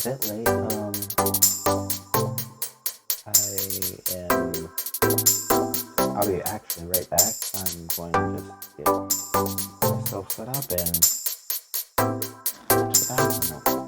bit late. I'll be actually right back. I'm going to just get myself set up and to the bathroom.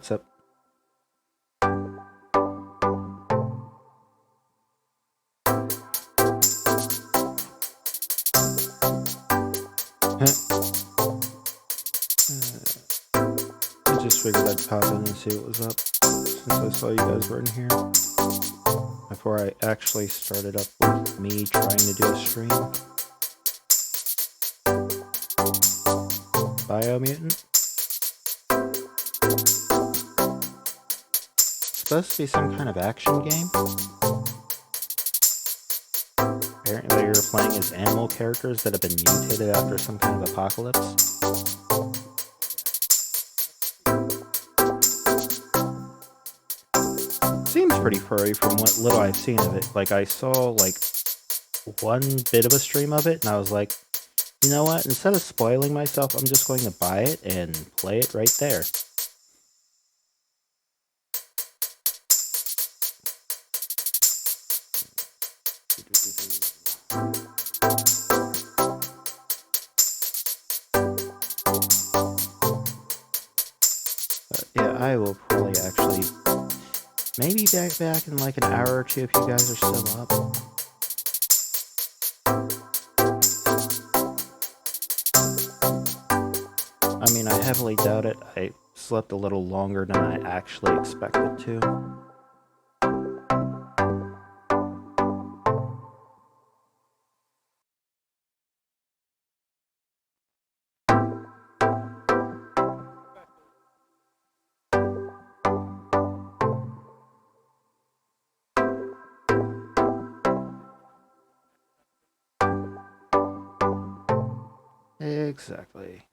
what's up? I just figured I'd pop in and see what was up, since I saw you guys were in here. Before I actually started up with me trying to do a stream. Biomutant? Supposed to be some kind of action game? Apparently you're playing as animal characters that have been mutated after some kind of apocalypse. Seems pretty furry from what little I've seen of it. Like, I saw, like, one bit of a stream of it, and I was like, you know what? Instead of spoiling myself, I'm just going to buy it and play it right there. But yeah, I will probably actually maybe back in like an hour or two if you guys are still up. I mean, I heavily doubt it. I slept a little longer than I actually expected to. Exactly.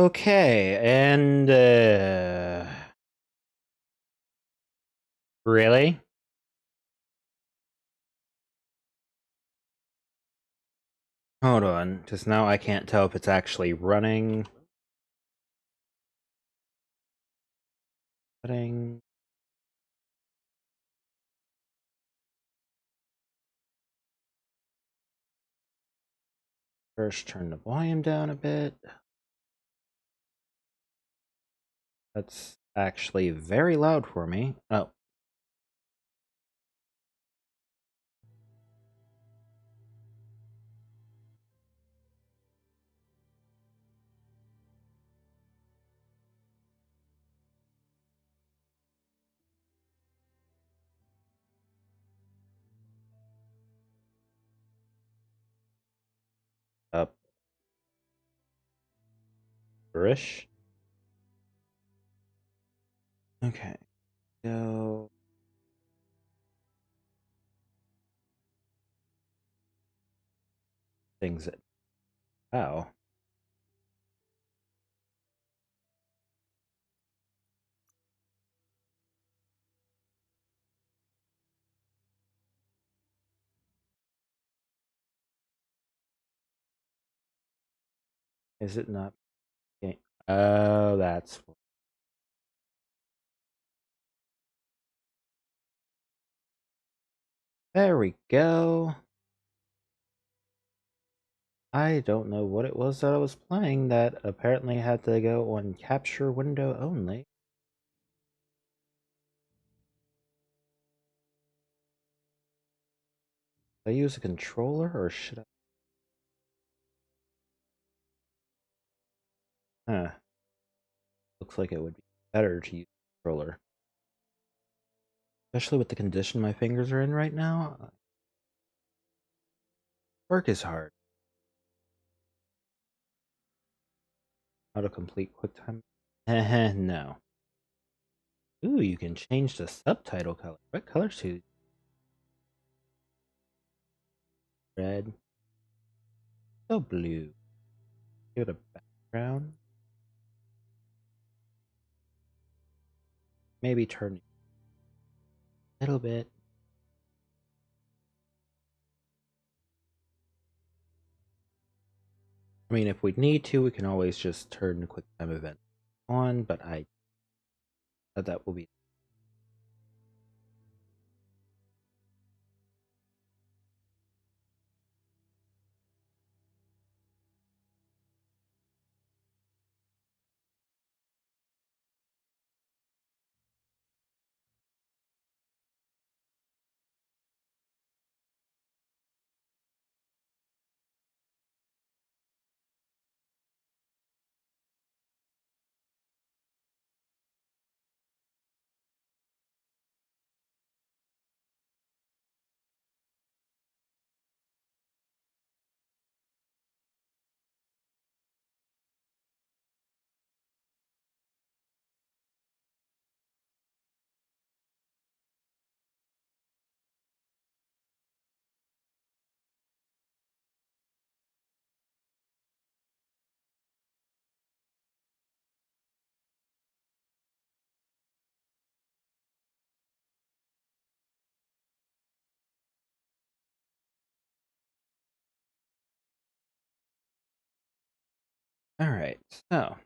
Okay, and really? Hold on, because now I can't tell if it's actually running. Setting. First, turn the volume down a bit. That's actually very loud for me. Oh. Up. Brish. Okay. So. Things that. Wow. Is it not? Okay. Oh, that's. There we go. I don't know what it was that I was playing that apparently had to go on capture window only. Should I use a controller or should I? Huh. Looks like it would be better to use a controller. Especially with the condition my fingers are in right now. Work is hard. How to complete QuickTime? No. Ooh, you can change the subtitle color. What color should? Red. So blue. Give it a background. Maybe turn it a little bit. I mean, if we need to, we can always just turn the QuickTime event on, but I that will be. All right, so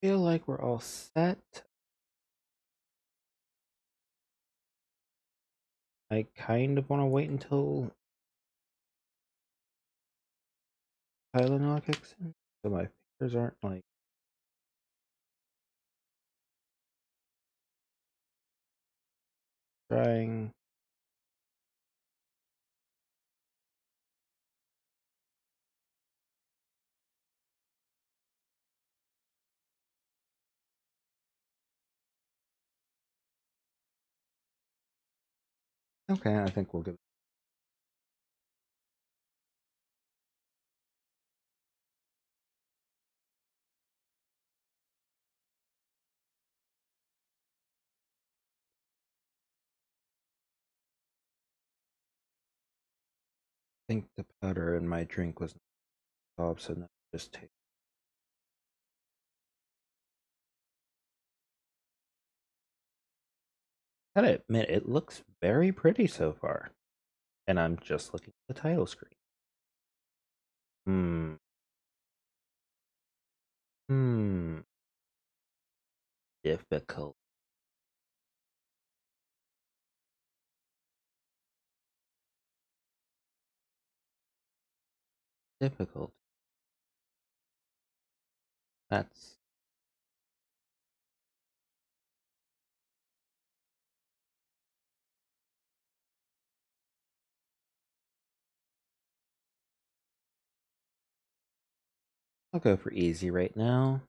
feel like we're all set. I kind of want to wait until Tylenol kicks in, so my fingers aren't like trying. Okay, I think we'll give. I think the powder in my drink was off, so now just take. Gotta admit, it looks very pretty so far. And I'm just looking at the title screen. Hmm. Hmm. Difficult. Difficult. That's I'll go for easy right now.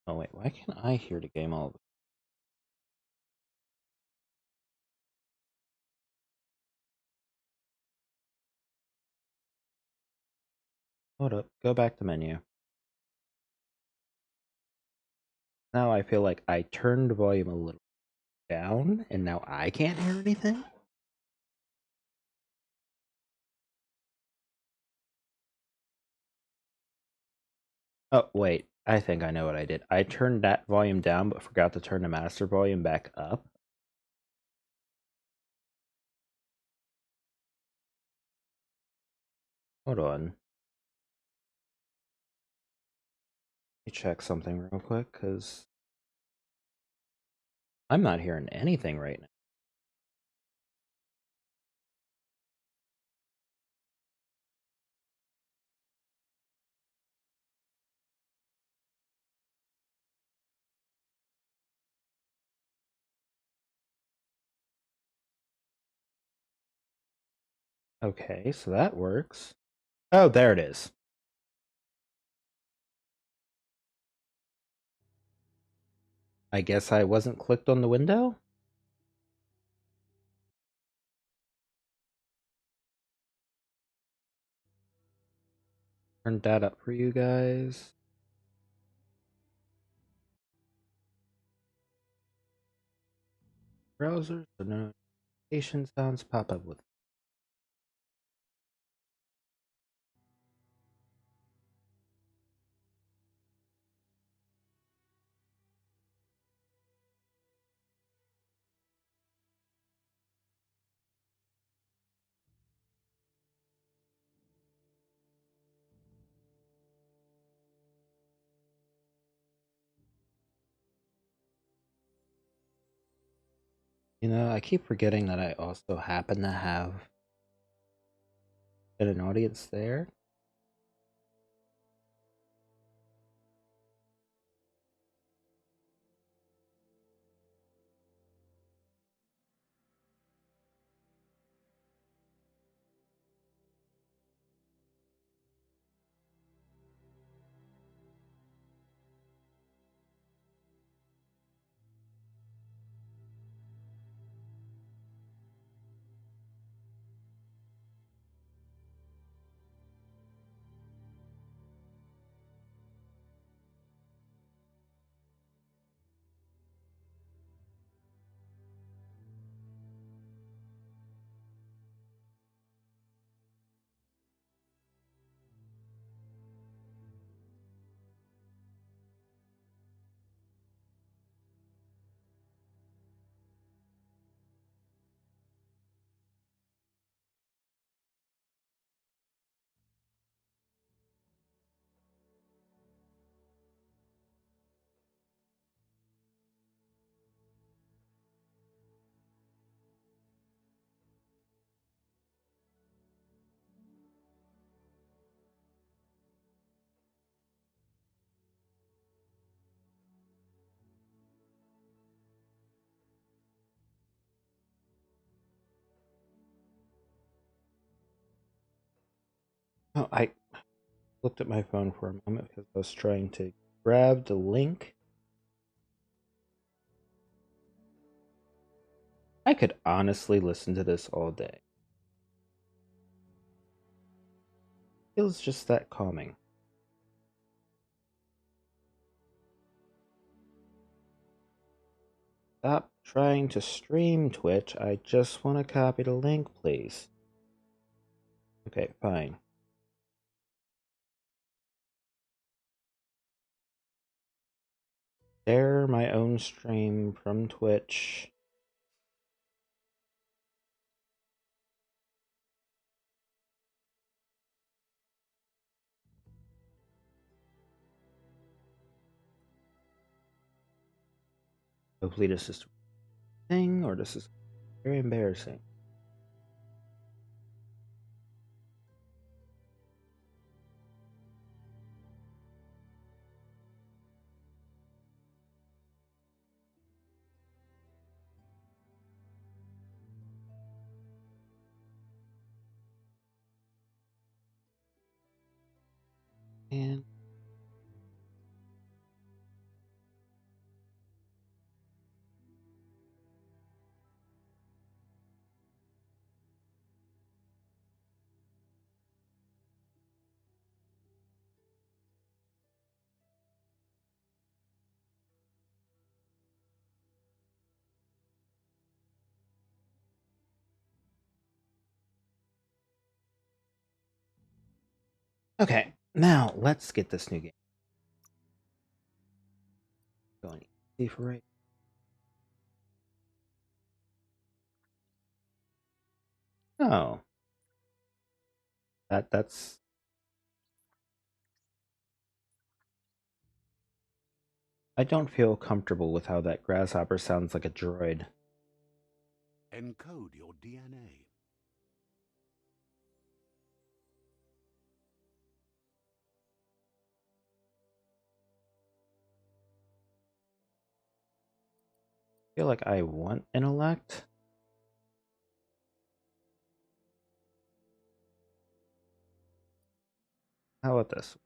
Oh wait, why can't I hear the game all? Hold up, go back to menu. Now I feel like I turned the volume a little down, and now I can't hear anything? Oh, wait. I think I know what I did. I turned that volume down, but forgot to turn the master volume back up. Hold on. Let me check something real quick, because I'm not hearing anything right now. Okay, so that works. Oh, there it is. I guess I wasn't clicked on the window? Turned that up for you guys. Browsers, the notification sounds pop up with. You know, I keep forgetting that I also happen to have an audience there. Oh, I looked at my phone for a moment because I was trying to grab the link. I could honestly listen to this all day. Feels just that calming. stop trying to stream Twitch. I just want to copy the link, please. Okay, fine. Share my own stream from Twitch. Hopefully this is a thing, or this is very embarrassing. And okay, now let's get this new game going. Easy for right. Oh, that's. I don't feel comfortable with how that grasshopper sounds like a droid. Encode your DNA. I feel like I want intellect. How about this?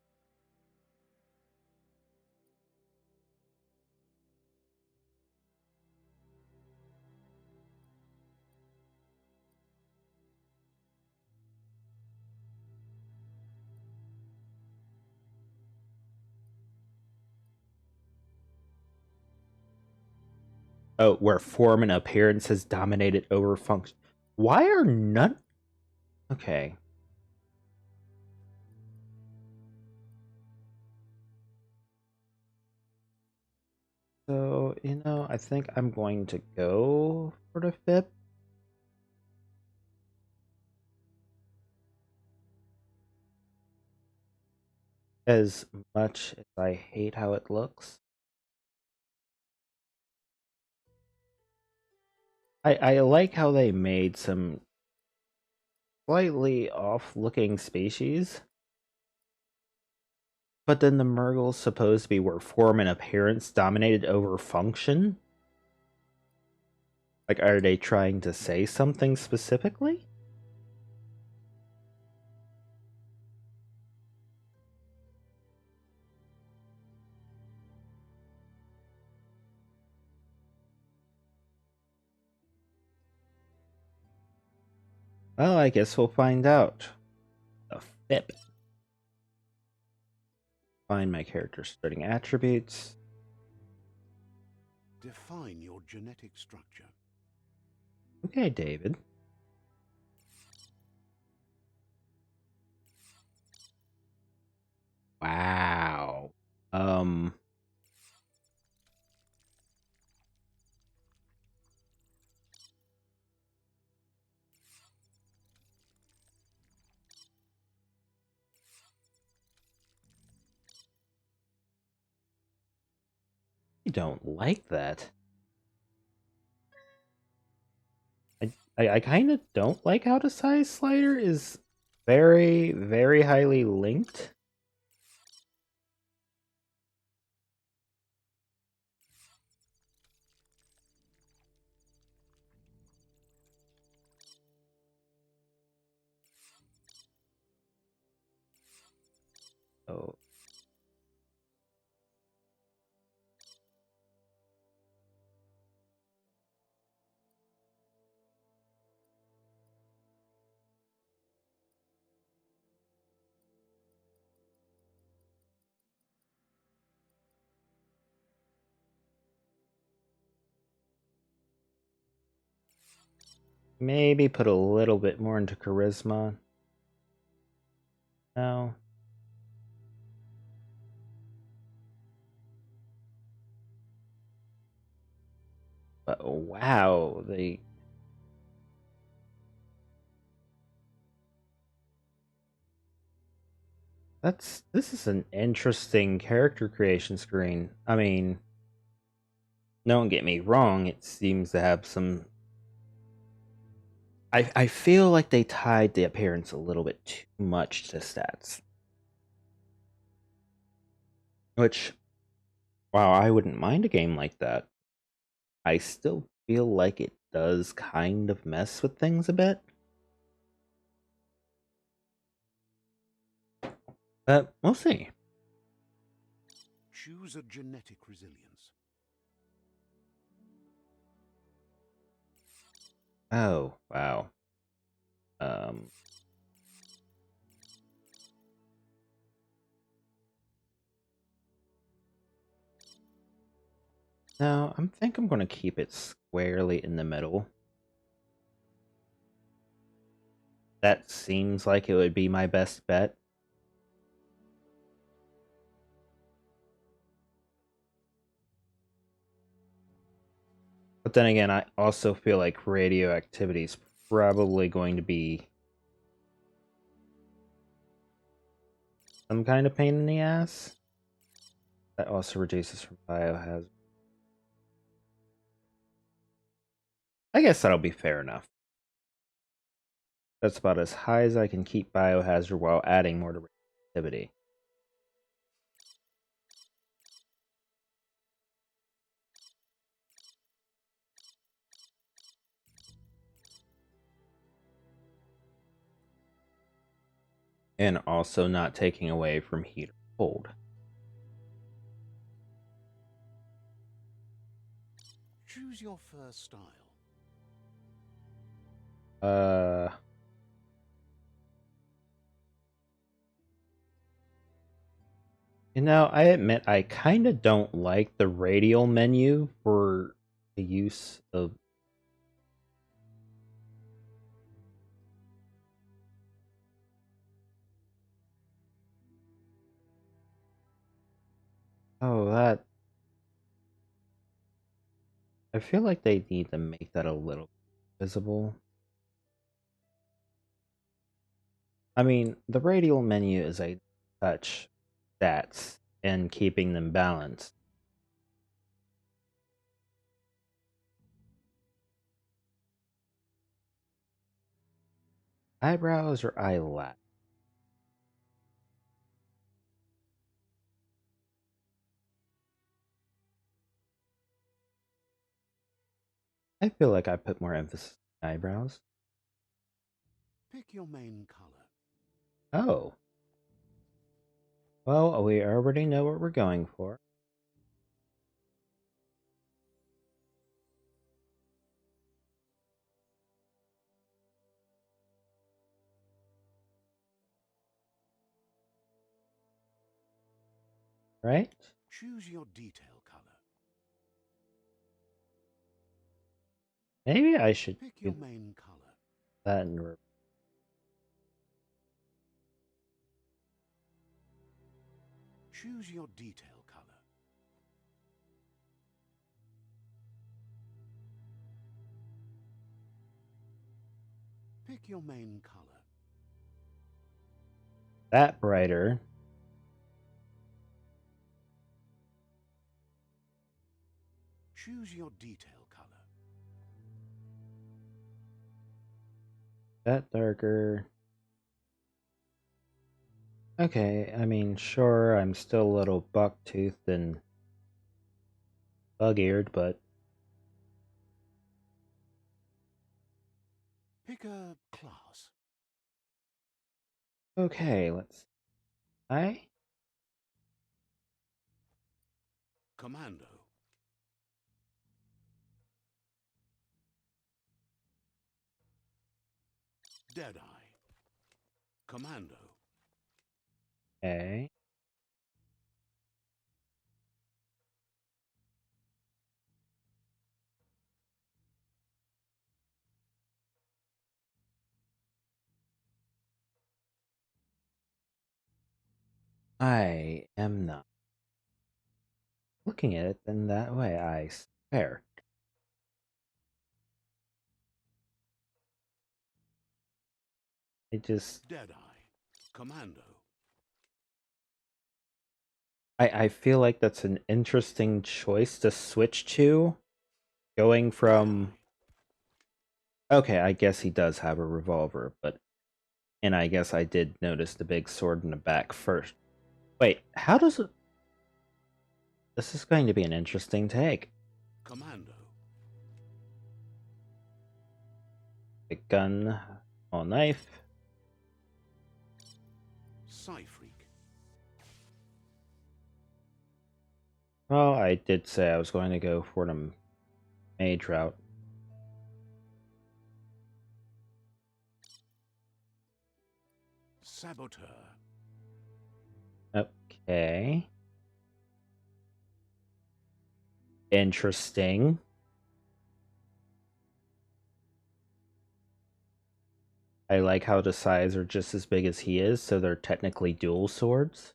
Oh, where form and appearance has dominated over function. Why are none? Okay. So, I think I'm going to go for the FIP. As much as I hate how it looks. I like how they made some slightly off-looking species. But then the Murgle's supposed to be where form and appearance dominated over function? Like, are they trying to say something specifically? Well, I guess we'll find out. A FIP. Find my character's starting attributes. Define your genetic structure. Okay, David. Wow. I don't like that. I kind of don't like how the size slider is very, very highly linked. Oh, Maybe put a little bit more into charisma. No. But wow, this is an interesting character creation screen. I mean, don't get me wrong, it seems to have some. I feel like they tied the appearance a little bit too much to stats. Which, while I wouldn't mind a game like that, I still feel like it does kind of mess with things a bit. But we'll see. Choose a genetic resilience. Oh, wow. Um, no, think I'm going to keep it squarely in the middle. That seems like it would be my best bet. But then again, I also feel like radioactivity is probably going to be some kind of pain in the ass. That also reduces from biohazard. I guess that'll be fair enough. That's about as high as I can keep biohazard while adding more to radioactivity. And also not taking away from heat or cold. Choose your first style. Uh, I admit I kind of don't like the radial menu for the use of. Oh, that. I feel like they need to make that a little visible. I mean, the radial menu is a touch stats and keeping them balanced. Eyebrows or eyelash? I feel like I put more emphasis on eyebrows. Pick your main color. Oh. Well, we already know what we're going for. Right? Choose your detail color. Maybe I should Pick your do main color. that in reverse. Choose your detail color. Pick your main color. That brighter. Choose your detail color. That darker. Okay, I mean, sure, I'm still a little buck-toothed and bug-eared, but Pick a class. okay, let's. I Commando. Deadeye. Commando. okay. I am not looking at it in that way, I swear. It just Deadeye. Commando. I feel like that's an interesting choice to switch to. Going Deadeye. from okay, I guess he does have a revolver, but and I guess I did notice the big sword in the back first. Wait, how does it this is going to be an interesting take. Commando. Big gun, small knife. Psyfreak. Well, I did say I was going to go for the mage route. Saboteur. Okay. Interesting. I like how the size are just as big as he is, so they're technically dual swords.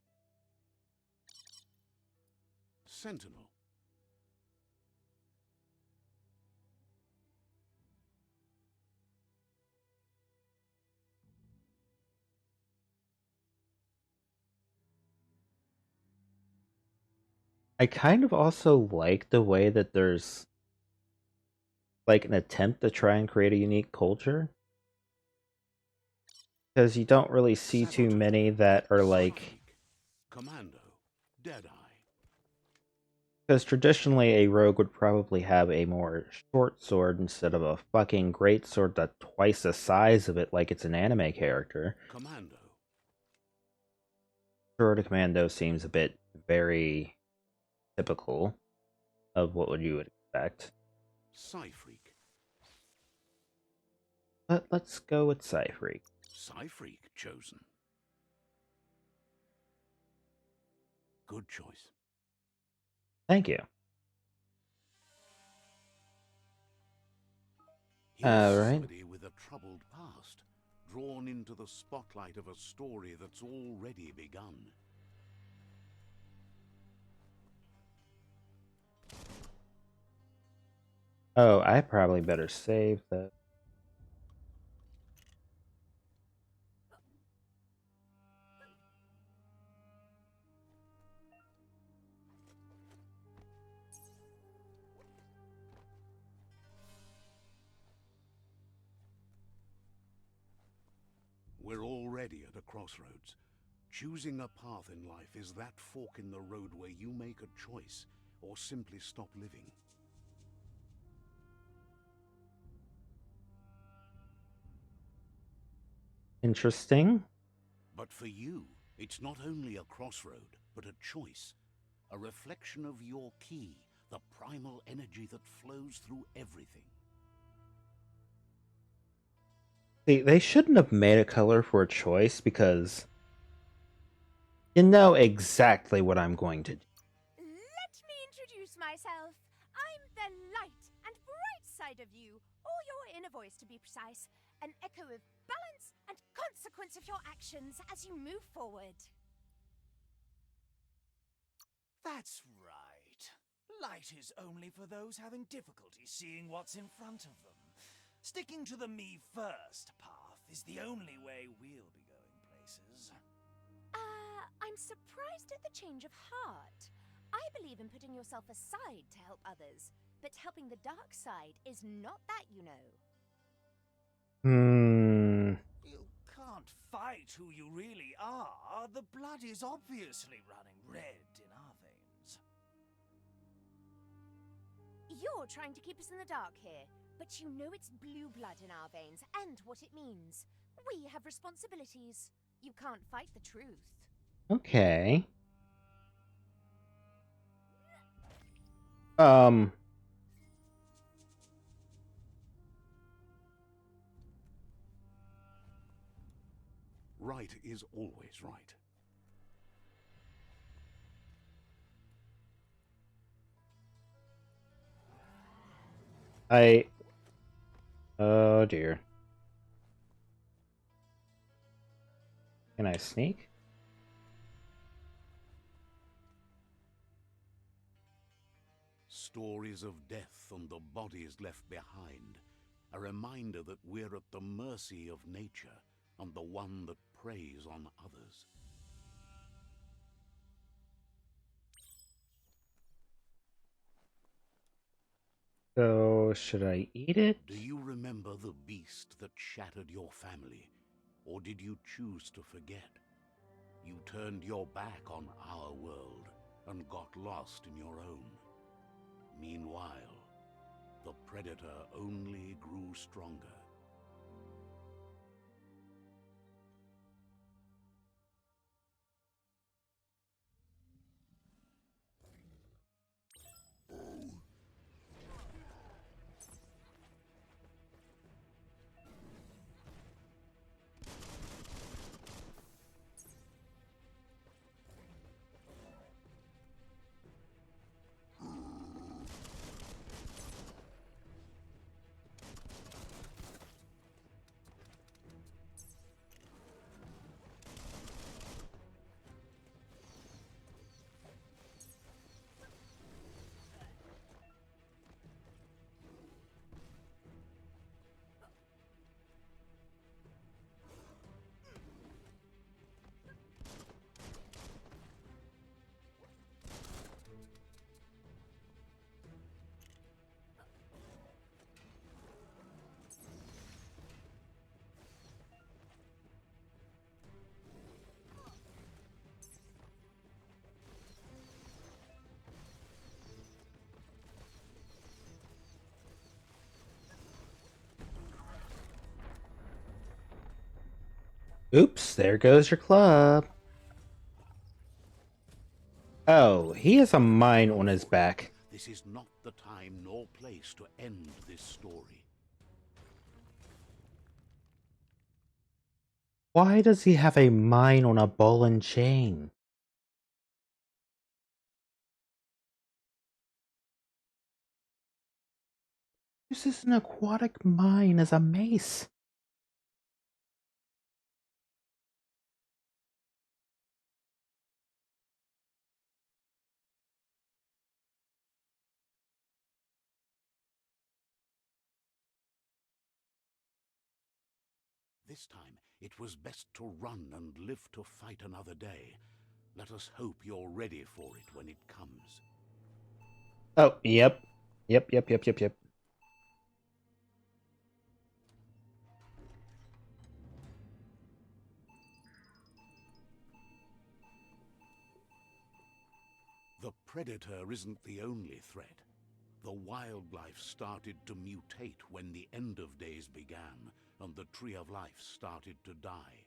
Sentinel. I kind of also like the way that there's like an attempt to try and create a unique culture. Because you don't really see too Saboteur. many that are like. Psyfreak. Commando. Deadeye. Because traditionally, a rogue would probably have a more short sword instead of a fucking great sword that's twice the size of it, like it's an anime character. Commando. Sword of Commando seems a bit very typical of what you would expect. Psyfreak. But let's go with Psyfreak. Psyfreak chosen. Good choice. Thank you. Here's Alright. somebody with a troubled past, drawn into the spotlight of a story that's already begun. Oh, I probably better save the. We're already at a crossroads. Choosing a path in life is that fork in the road where you make a choice or simply stop living. Interesting. But for you, it's not only a crossroad, but a choice. A reflection of your key, the primal energy that flows through everything. See, they shouldn't have made a color for a choice because you know exactly what I'm going to do. Let me introduce myself. I'm the light and bright side of you, or your inner voice to be precise, an echo of balance and consequence of your actions as you move forward. That's right. Light is only for those having difficulty seeing what's in front of them. Sticking to the me first path is the only way we'll be going places. I'm surprised at the change of heart. I believe in putting yourself aside to help others, but helping the dark side is not that, you know. You can't fight who you really are. The blood is obviously running red in our veins. You're trying to keep us in the dark here, but you know it's blue blood in our veins and what it means. We have responsibilities. You can't fight the truth. Okay. Um. Right is always right. I. Oh dear. Can I sneak? stories of death and the bodies left behind, a reminder that we're at the mercy of nature and the one that preys on others. So, should I eat it? Do you remember the beast that shattered your family, or did you choose to forget? You turned your back on our world and got lost in your own. Meanwhile, the predator only grew stronger. Oops, there goes your club. Oh, he has a mine on his back. This is not the time nor place to end this story. Why does he have a mine on a ball and chain? Uses an aquatic mine as a mace. This time, it was best to run and live to fight another day. Let us hope you're ready for it when it comes. Oh, yep. Yep. The predator isn't the only threat. The wildlife started to mutate when the end of days began, and the tree of life started to die.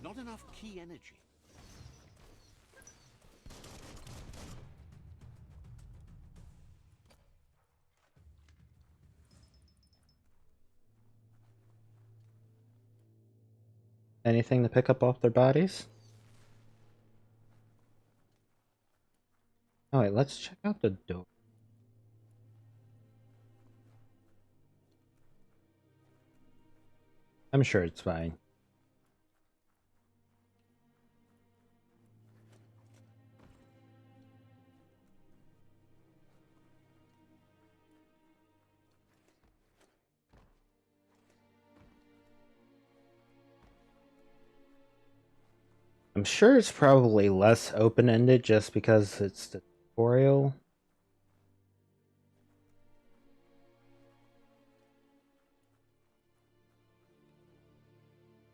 Not enough key energy. Anything to pick up off their bodies? Alright, let's check out the door. I'm sure it's fine. I'm sure it's probably less open-ended just because it's the tutorial.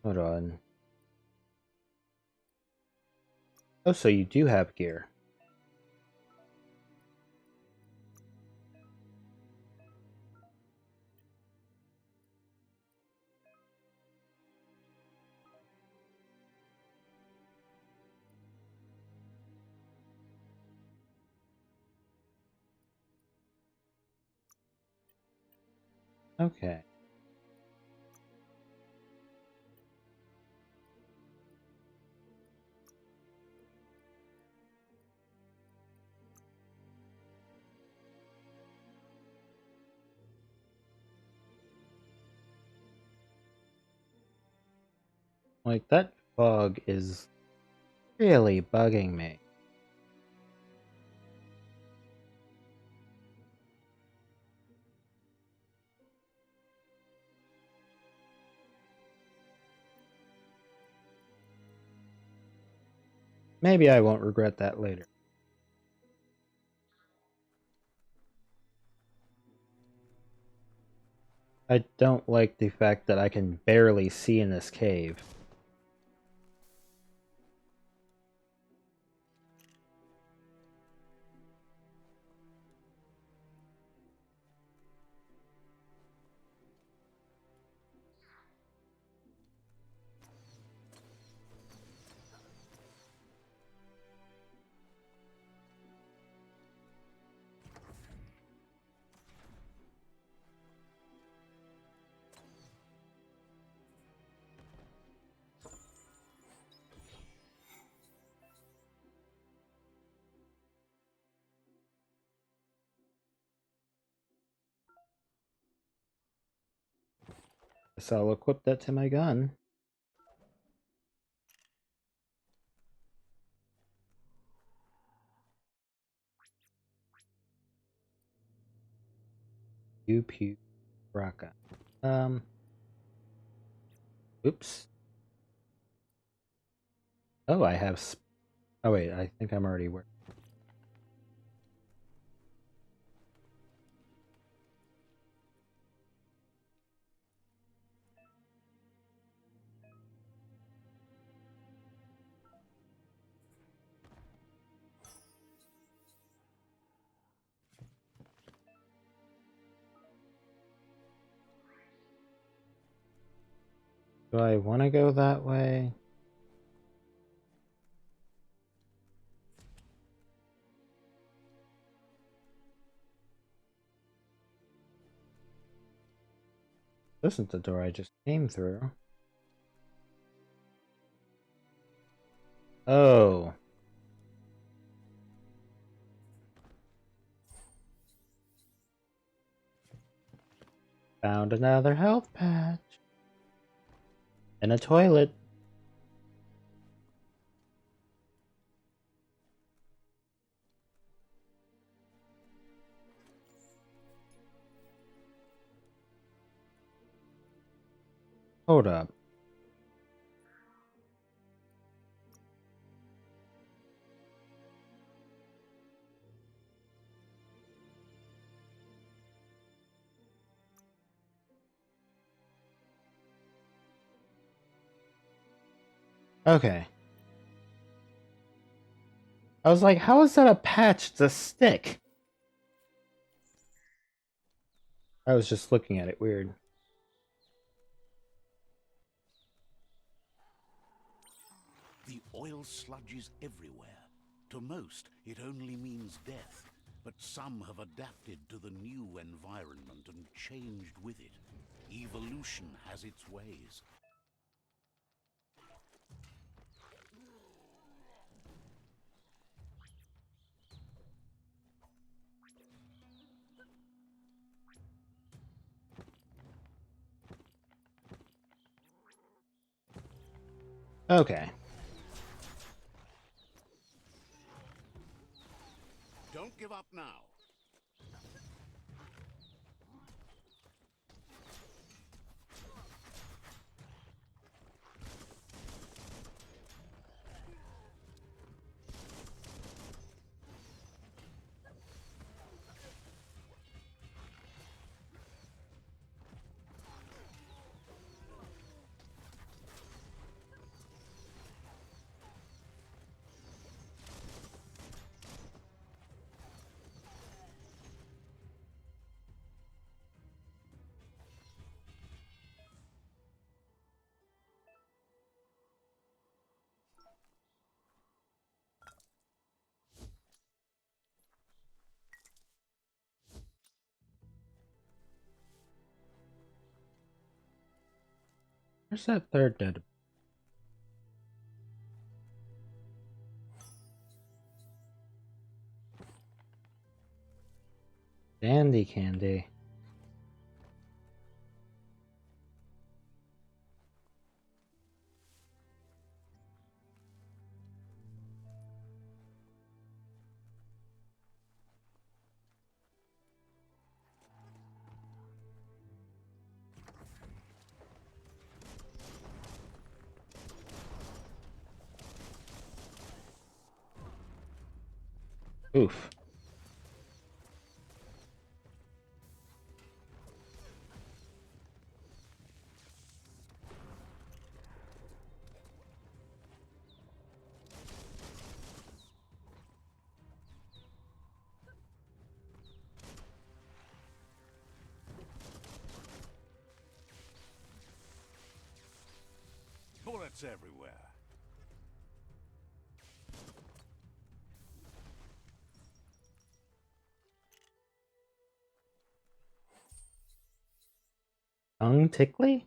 Hold on. Oh, so you do have gear. Okay. Like, that fog is really bugging me. Maybe I won't regret that later. I don't like the fact that I can barely see in this cave. Guess I'll equip that to my gun. Pew pew raka. Oops. Oh, I have oh wait, I think I'm already where. Do I want to go that way? This isn't the door I just came through. Oh. Found another health patch. And a toilet. Hold up. Okay. I was like, how is that a patch? It's a stick. I was just looking at it weird. The oil sludge is everywhere. To most, it only means death. But some have adapted to the new environment and changed with it. Evolution has its ways. Okay. Don't give up now. Where's that third dead? Dandy candy. Oof. Bullets everywhere. Tongue tickly?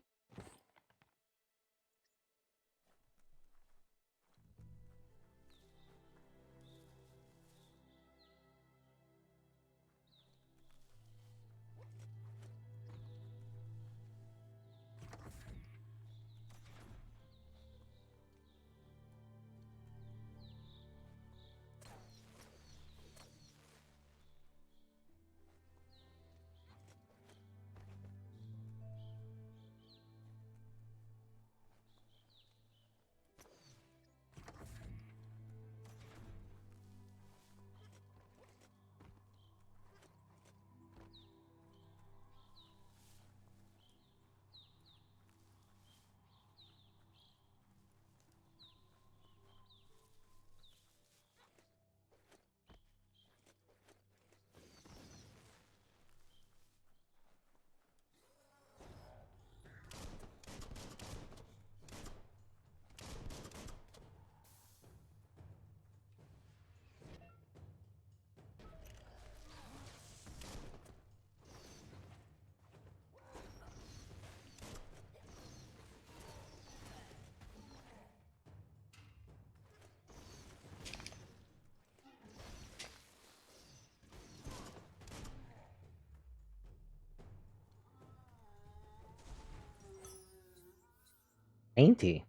Dainty.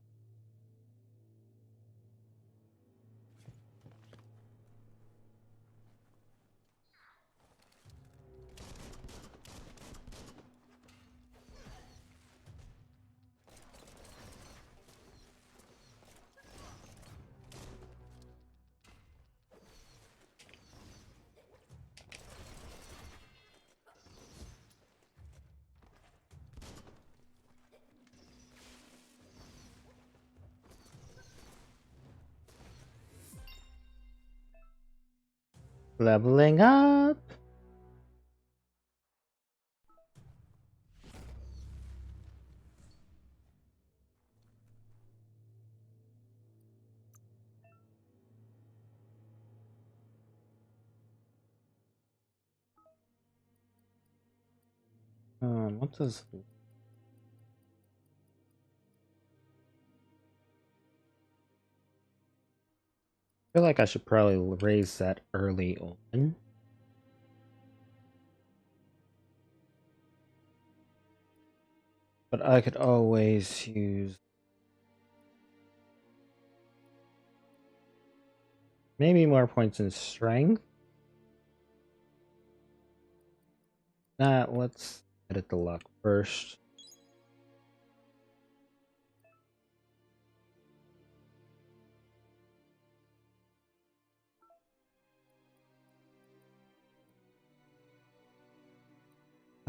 Leveling up. What does... I feel like I should probably raise that early on. But I could always use... maybe more points in strength. Let's edit the luck first.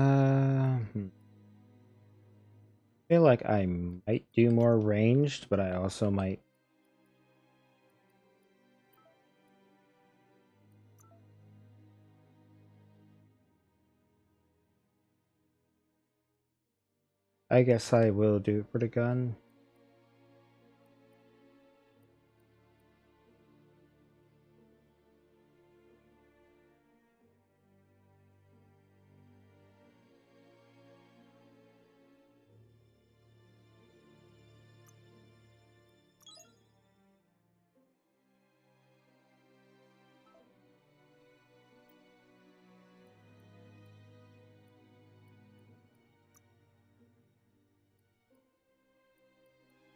I feel like I might do more ranged, but I also might... I guess I will do it for the gun.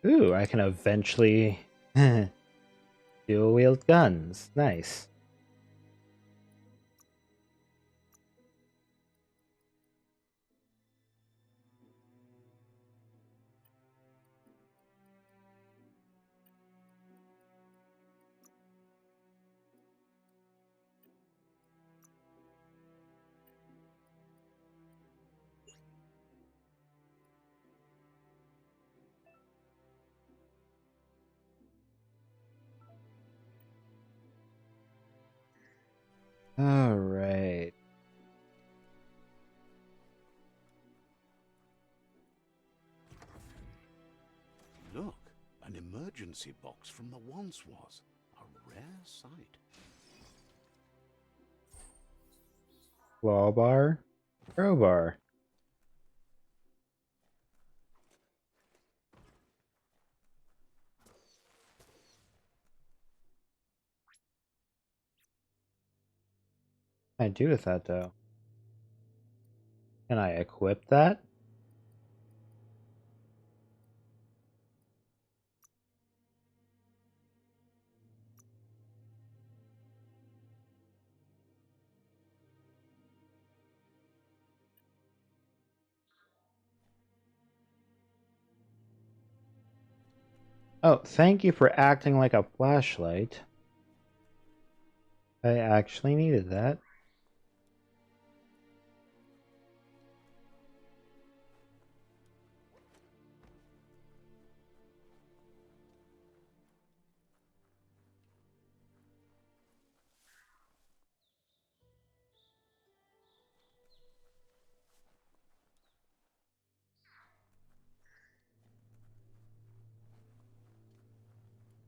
Ooh, I can eventually dual-wield guns. Nice. All right. Look, an emergency box from the once was. A rare sight. Clawbar. Crowbar. What can I do with that, though? Can I equip that? Oh, thank you for acting like a flashlight. I actually needed that.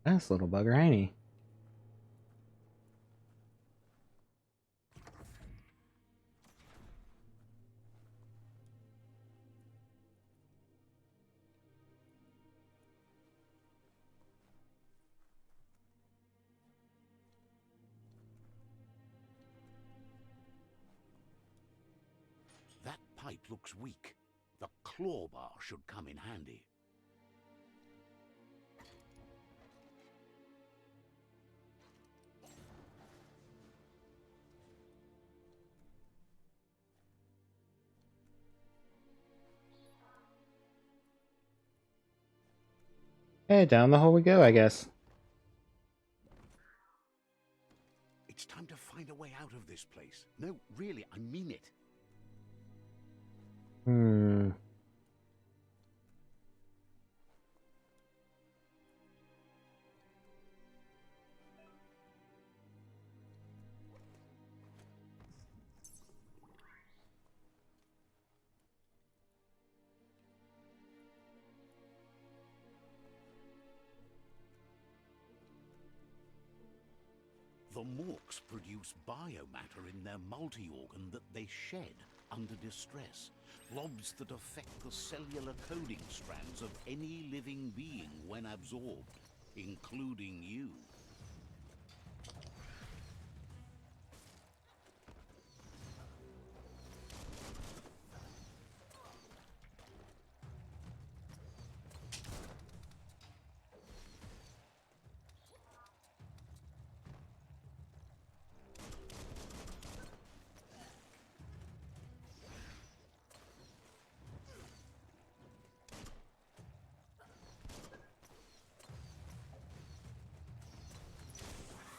Nice little bugger, ain't he? That pipe looks weak. The clawbar should come in handy. Hey, down the hole we go, I guess. It's time to find a way out of this place. No, really, I mean it. Hmm. The Morks produce biomatter in their multi-organ that they shed under distress. Blobs that affect the cellular coding strands of any living being when absorbed, including you.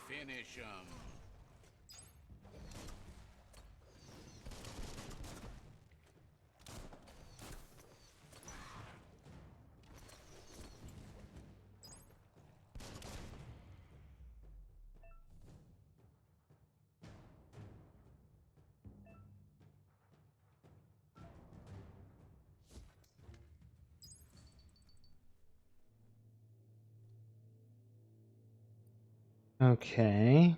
Finish 'em. Okay.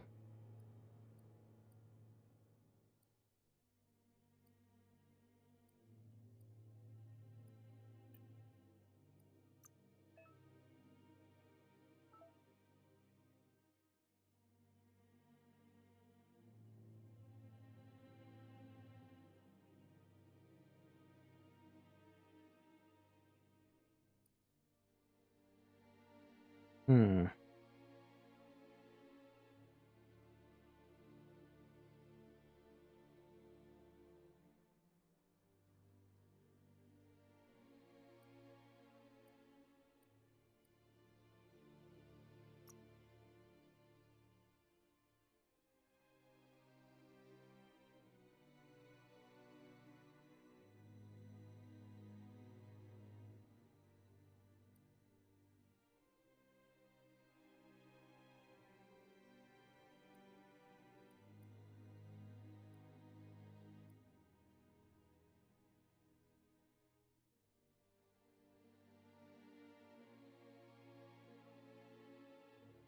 Hmm.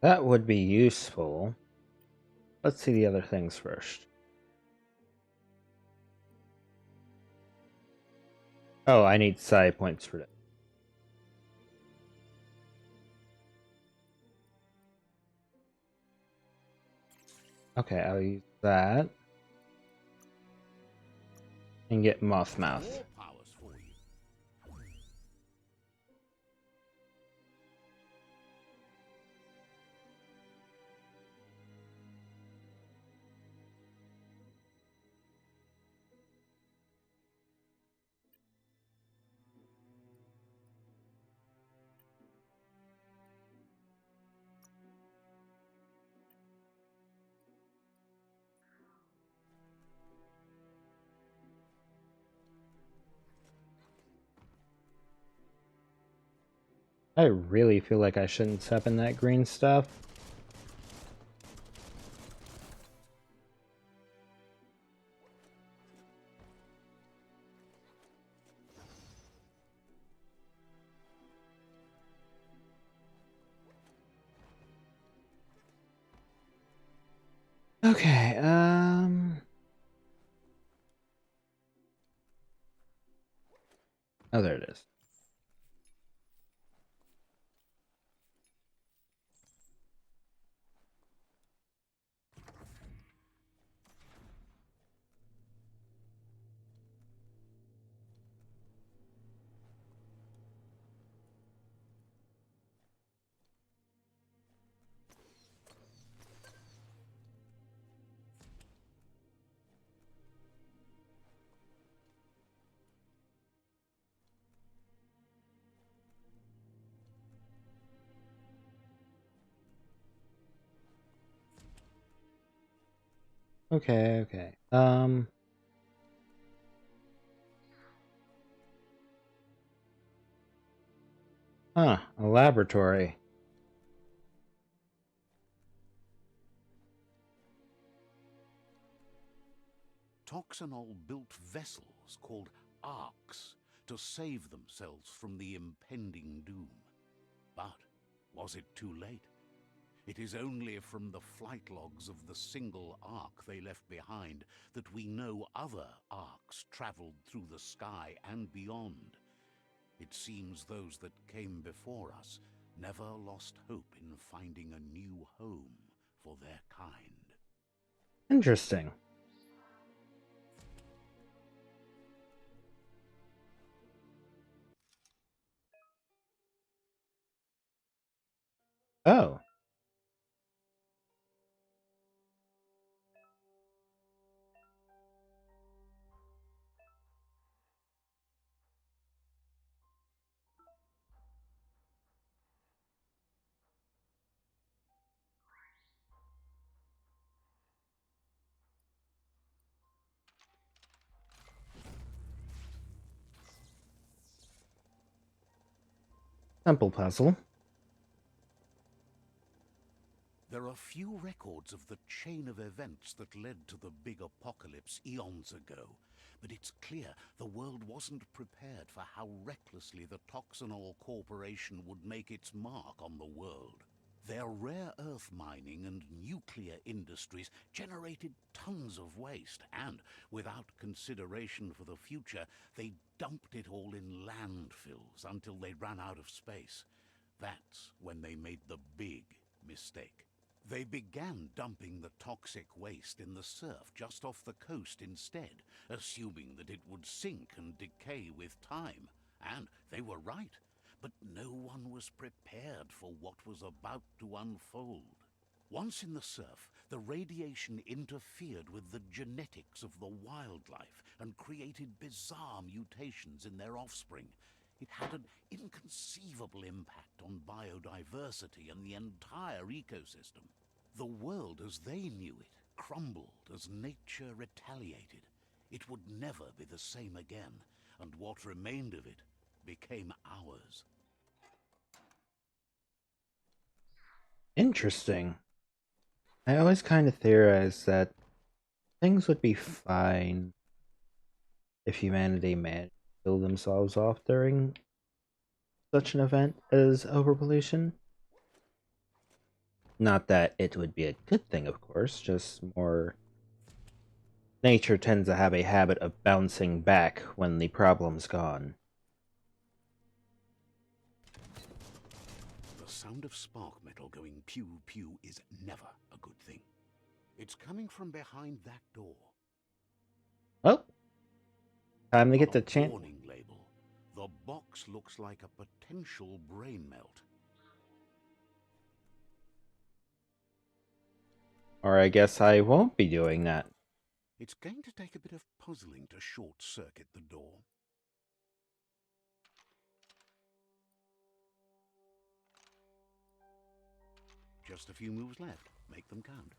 That would be useful. Let's see the other things first. Oh, I need psi points for that. Okay, I'll use that. And get Moth Mouth. More powers for you. I really feel like I shouldn't step in that green stuff. Okay, oh, there it is. Okay, okay. Huh, a laboratory. Toxanol built vessels called arks to save themselves from the impending doom. But was it too late? It is only from the flight logs of the single ark they left behind that we know other arks traveled through the sky and beyond. It seems those that came before us never lost hope in finding a new home for their kind. Interesting. Oh. Simple puzzle. There are few records of the chain of events that led to the big apocalypse eons ago, but it's clear the world wasn't prepared for how recklessly the Toxanol Corporation would make its mark on the world. Their rare earth mining and nuclear industries generated tons of waste, and without consideration for the future, they dumped it all in landfills until they ran out of space. That's when they made the big mistake. They began dumping the toxic waste in the surf just off the coast instead, assuming that it would sink and decay with time. And they were right. but no one was prepared for what was about to unfold. Once in the surf, the radiation interfered with the genetics of the wildlife and created bizarre mutations in their offspring. It had an inconceivable impact on biodiversity and the entire ecosystem. The world as they knew it crumbled as nature retaliated. It would never be the same again, and what remained of it became ours. Interesting. I always kind of theorized that things would be fine if humanity managed to kill themselves off during such an event as overpollution. Not that it would be a good thing, of course, just more. Nature tends to have a habit of bouncing back when the problem's gone. The sound of spark metal going pew-pew is never a good thing. It's coming from behind that door. Oh! Time to get On the a chant. warning label, the box looks like a potential brain melt. Or I guess I won't be doing that. It's going to take a bit of puzzling to short-circuit the door. Just a few moves left. Make them count.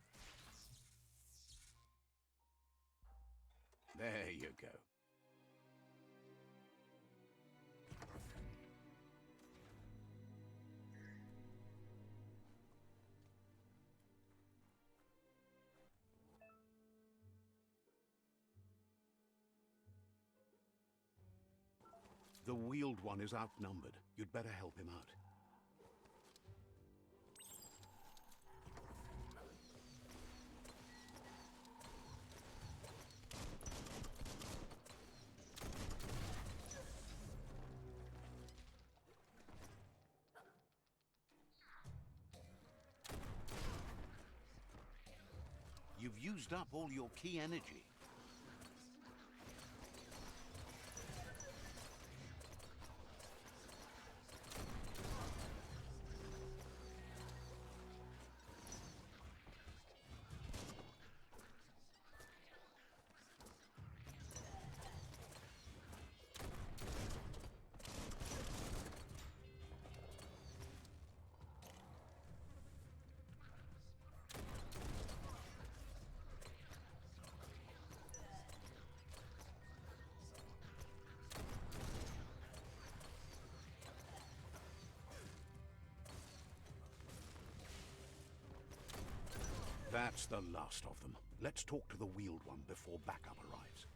There you go. The wheeled one is outnumbered. You'd better help him out. You've used up all your key energy. That's the last of them. Let's talk to the wheeled one before backup arrives.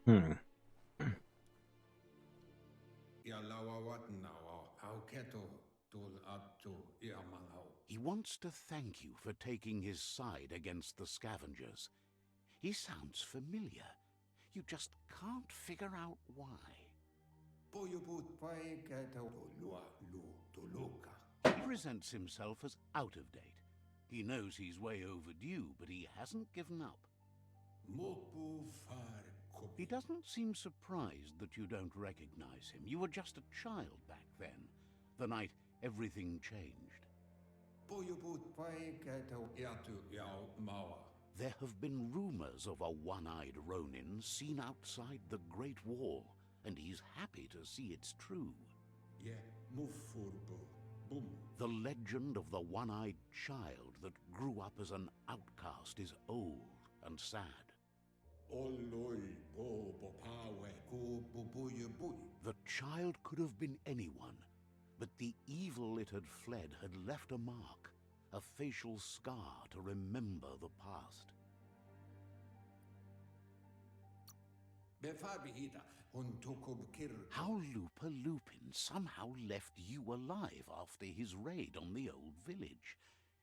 Hmm. He wants to thank you for taking his side against the scavengers. He sounds familiar. You just can't figure out why. He presents himself as out of date. He knows he's way overdue, but he hasn't given up. He doesn't seem surprised that you don't recognize him. You were just a child back then, the night everything changed. There have been rumors of a one-eyed Ronin seen outside the Great Wall, and he's happy to see it's true. The legend of the one-eyed child that grew up as an outcast is old and sad. The child could have been anyone, but the evil it had fled had left a mark, a facial scar to remember the past. How Lupa Lupin somehow left you alive after his raid on the old village.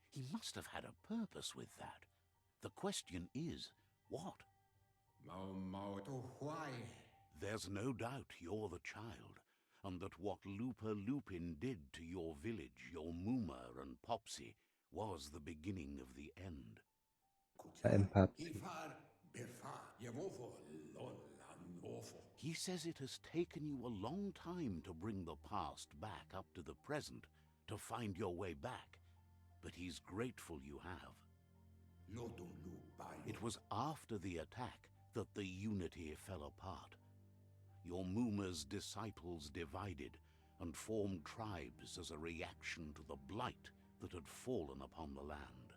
He must have had a purpose with that. The question is, what? There's no doubt you're the child, and that what Lupa Lupin did to your village, your Moomer and Popsy, was the beginning of the end. And Pepsi. He says it has taken you a long time to bring the past back up to the present, to find your way back, but he's grateful you have. It was after the attack that the unity fell apart. Your Moomer's disciples divided and formed tribes as a reaction to the blight that had fallen upon the land.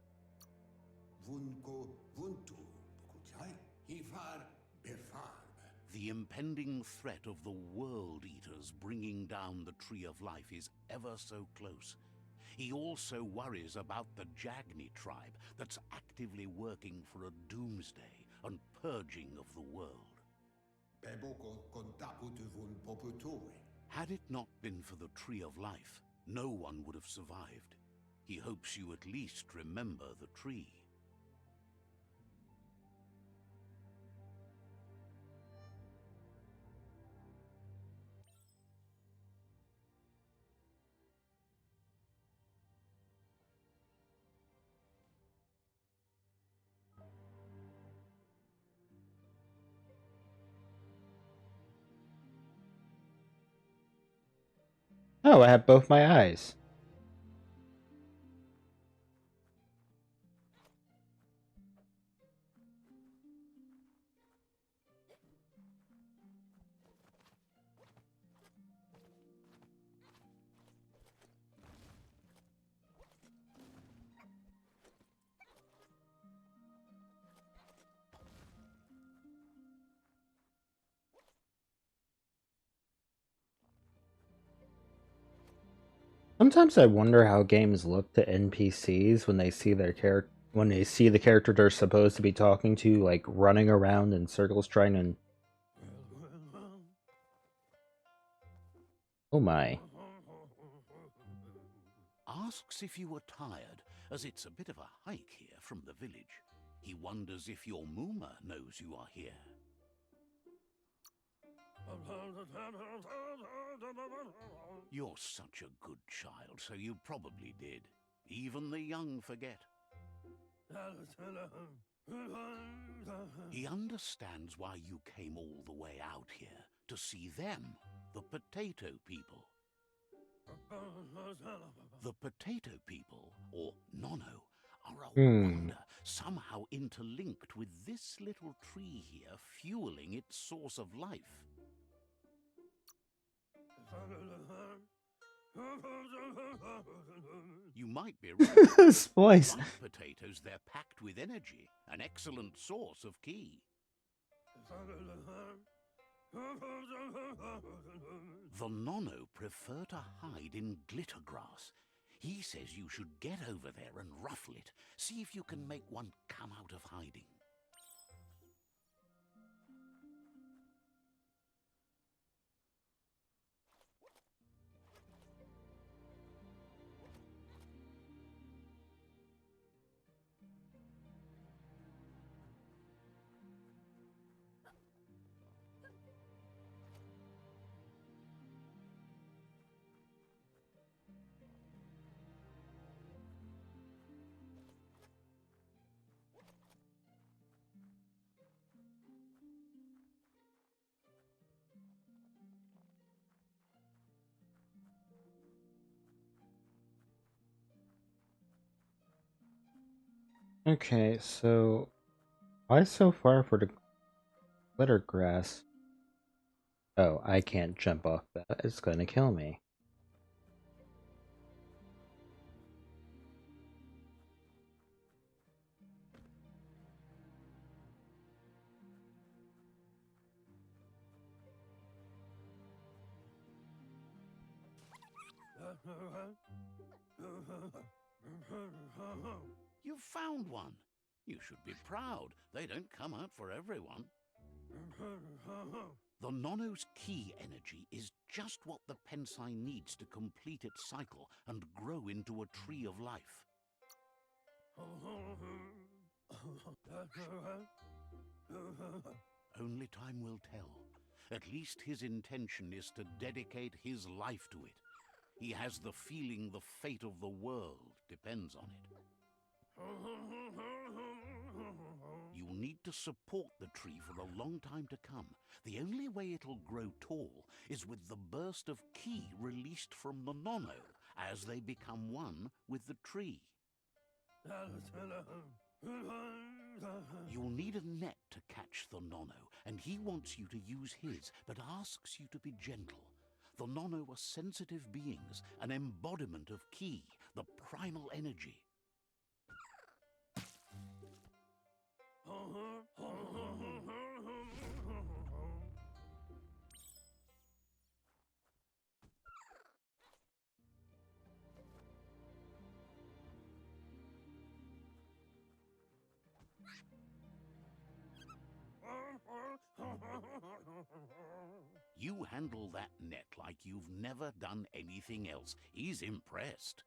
The impending threat of the World Eaters bringing down the Tree of Life is ever so close. He also worries about the Jagni tribe that's actively working for a doomsday and purging of the world. Had it not been for the Tree of Life, no one would have survived. He hopes you at least remember the tree. Oh, I have both my eyes. Sometimes I wonder how games look to NPCs when they see their the character they're supposed to be talking to, like running around in circles trying to. Oh my. Asks if you were tired, as it's a bit of a hike here from the village. He wonders if your Moomer knows you are here. You're such a good child, so you probably did. Even the young forget. He understands why you came all the way out here, to see them, the potato people. The potato people, or Nono, are a wonder, somehow interlinked with this little tree here, fueling its source of life. You might be right. This voice. Like potatoes, they're packed with energy, an excellent source of ki. The Nono prefer to hide in glitter grass. He says you should get over there and ruffle it. See if you can make one come out of hiding. Okay, so why so far for the glitter grass? Oh, I can't jump off that. It's gonna kill me. You've found one. You should be proud. They don't come out for everyone. The Nono's key energy is just what the Pensai needs to complete its cycle and grow into a tree of life. Only time will tell. At least his intention is to dedicate his life to it. He has the feeling the fate of the world depends on it. You'll need to support the tree for a long time to come. The only way it'll grow tall is with the burst of ki released from the Nono as they become one with the tree. You'll need a net to catch the Nono, and he wants you to use his, but asks you to be gentle. The Nono are sensitive beings, an embodiment of ki, the primal energy. You handle that net like you've never done anything else. He's impressed.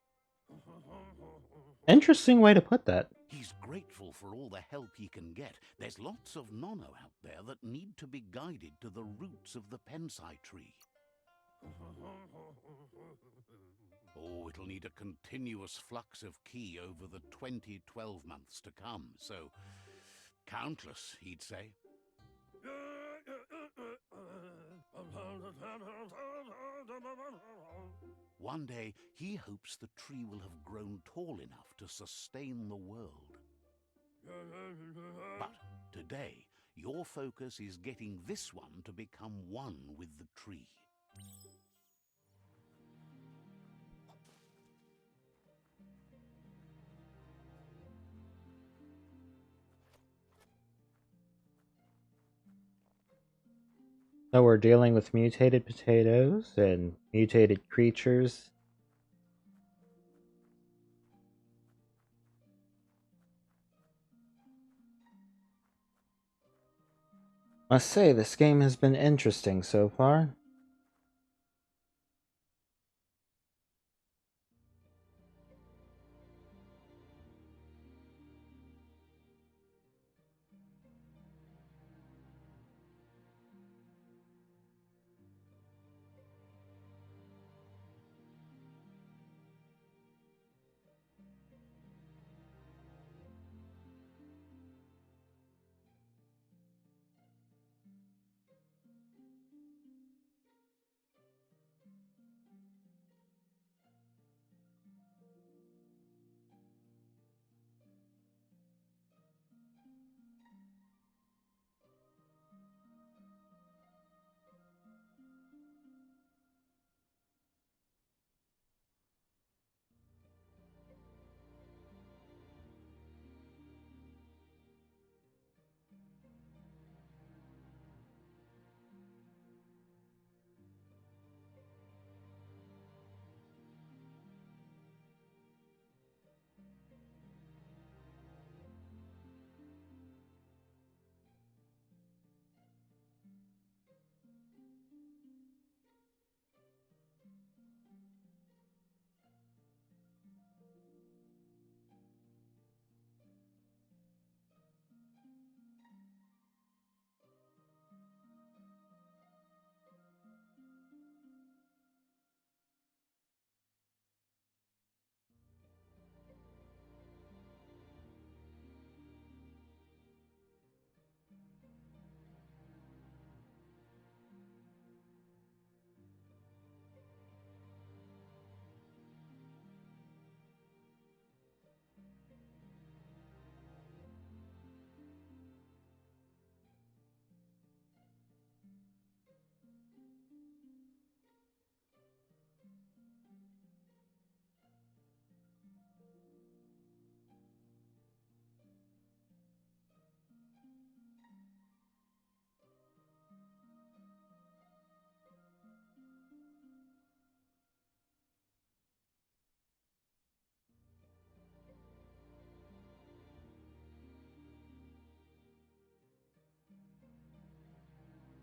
Interesting way to put that. He's grateful for all the help he can get. There's lots of Nono out there that need to be guided to the roots of the Pensai tree. Oh, it'll need a continuous flux of ki over the 12 months to come, so countless, he'd say. One day, he hopes the tree will have grown tall enough to sustain the world. But today, your focus is getting this one to become one with the tree. So we're dealing with mutated potatoes and mutated creatures. Must say, this game has been interesting so far.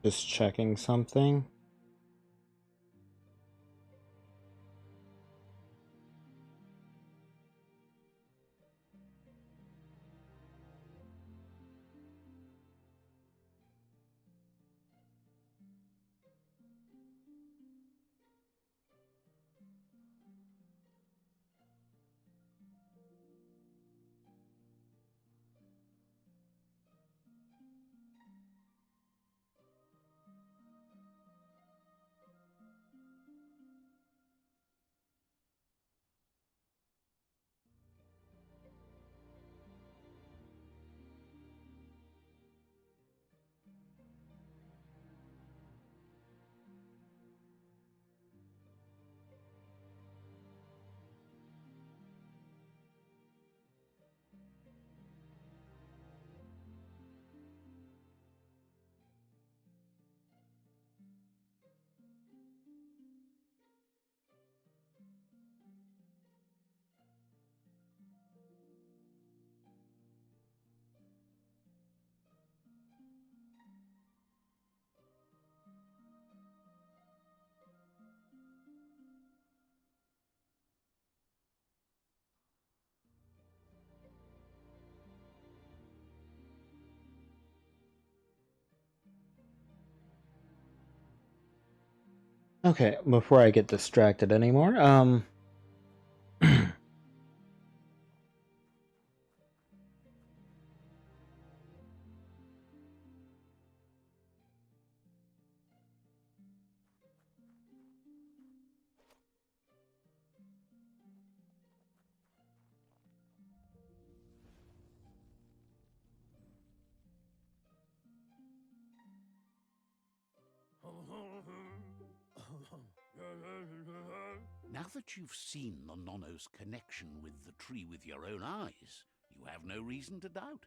Just checking something. Okay, before I get distracted anymore, Now that you've seen the Nonno's connection with the tree with your own eyes, you have no reason to doubt.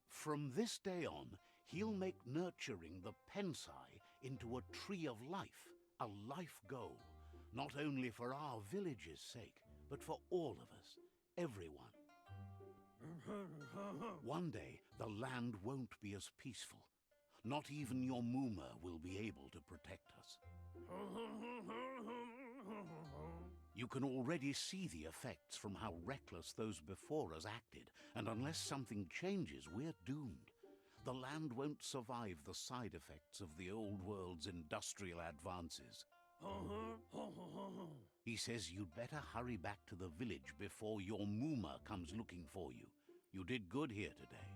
From this day on, he'll make nurturing the Pensai into a tree of life, a life goal, not only for our village's sake, but for all of us, everyone. One day, the land won't be as peaceful. Not even your Muma will be able to protect us. You can already see the effects from how reckless those before us acted, and unless something changes, we're doomed. The land won't survive the side effects of the old world's industrial advances. He says you'd better hurry back to the village before your Muma comes looking for you. You did good here today.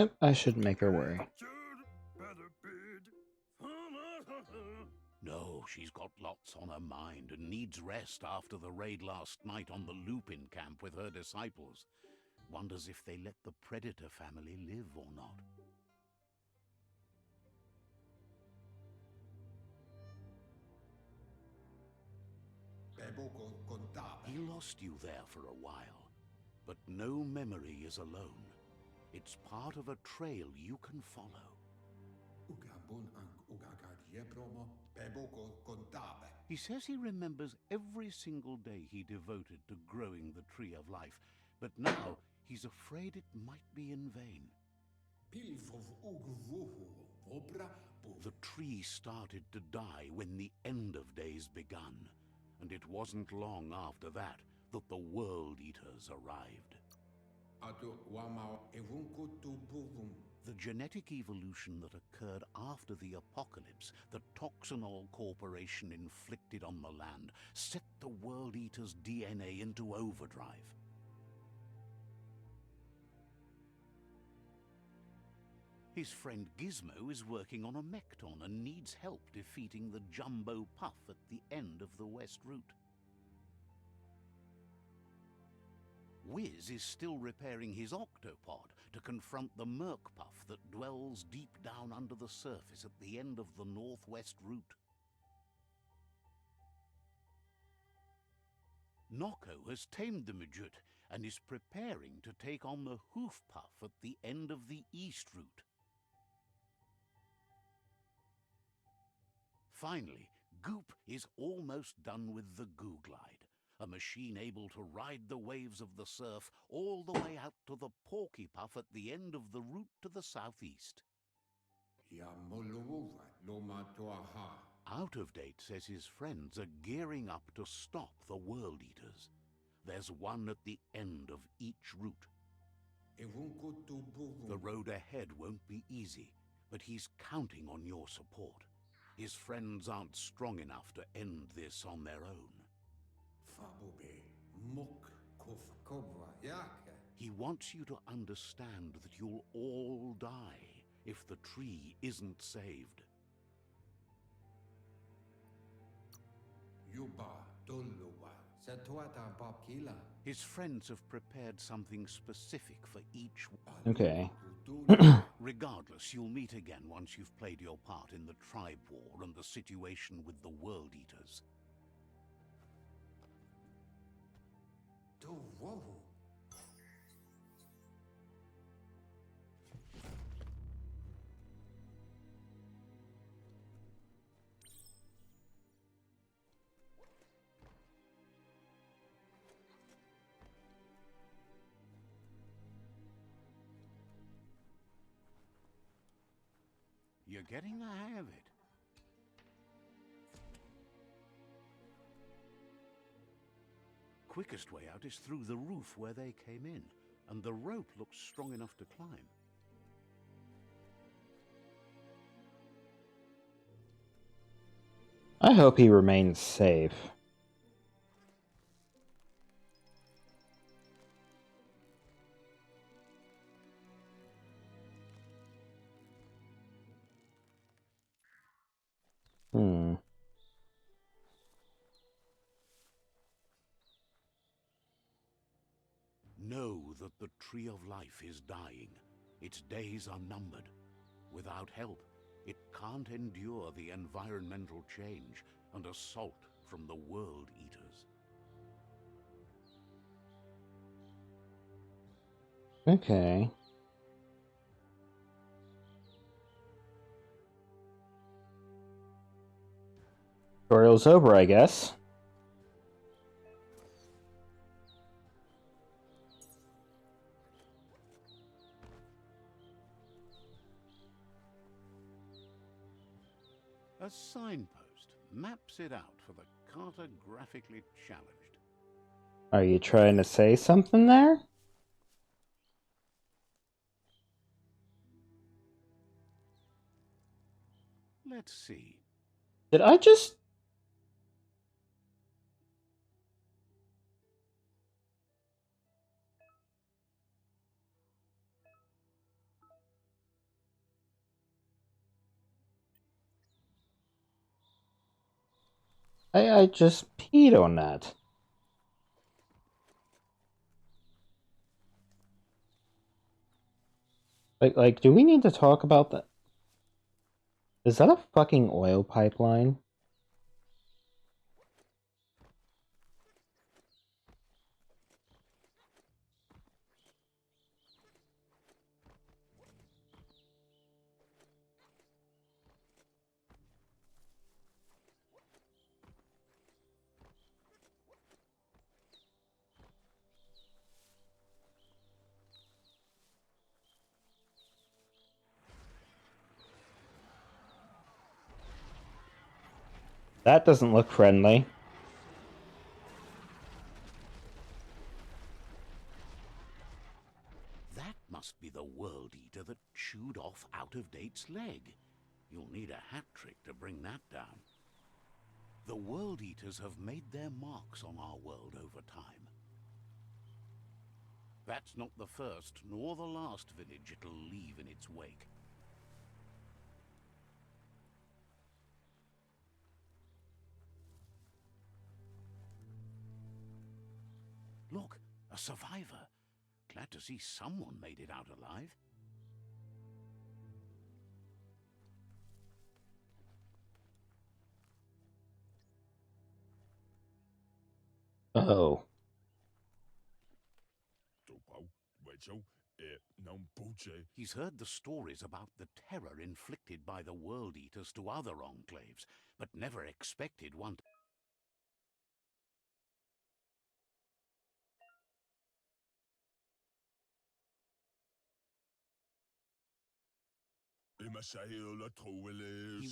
yep, I shouldn't make her worry. No, she's got lots on her mind and needs rest after the raid last night on the Lupin camp with her disciples. Wonders if they let the Predator family live or not. He lost you there for a while, but no memory is alone. It's part of a trail you can follow. He says he remembers every single day he devoted to growing the Tree of Life, but now he's afraid it might be in vain. The tree started to die when the end of days begun, and it wasn't long after that that the World Eaters arrived. The genetic evolution that occurred after the apocalypse that Toxinol Corporation inflicted on the land set the World Eater's DNA into overdrive. His friend Gizmo is working on a Mekton and needs help defeating the Jumbo Puff at the end of the West Route. Wiz is still repairing his octopod to confront the Merc Puff that dwells deep down under the surface at the end of the Northwest Route. Nocco has tamed the midget and is preparing to take on the hoof puff at the end of the east route. Finally, Goop is almost done with the Goo Glide, a machine able to ride the waves of the surf all the way out to the Porky Puff at the end of the route to the southeast. Out of Date says his friends are gearing up to stop the World Eaters. There's one at the end of each route. The road ahead won't be easy, but he's counting on your support. His friends aren't strong enough to end this on their own. He wants you to understand that you'll all die if the tree isn't saved. His friends have prepared something specific for each. Okay. Regardless, you'll meet again once you've played your part in the tribe war and the situation with the World Eaters. You're getting the hang of it. Quickest way out is through the roof where they came in, and the rope looks strong enough to climb. I hope he remains safe. Know that the Tree of Life is dying. Its days are numbered. Without help, it can't endure the environmental change and assault from the World Eaters. Okay. Tutorial's over, I guess. A signpost maps it out for the cartographically challenged. Are you trying to say something there? Let's see. Did I just... I just peed on that. Like, do we need to talk about that? Is that a fucking oil pipeline? That doesn't look friendly. That must be the World Eater that chewed off Out of Date's leg. You'll need a hat trick to bring that down. The World Eaters have made their marks on our world over time. That's not the first nor the last village it'll leave in its wake. Look, a survivor. Glad to see someone made it out alive. Oh. He's heard the stories about the terror inflicted by the World Eaters to other enclaves, but never expected one to... He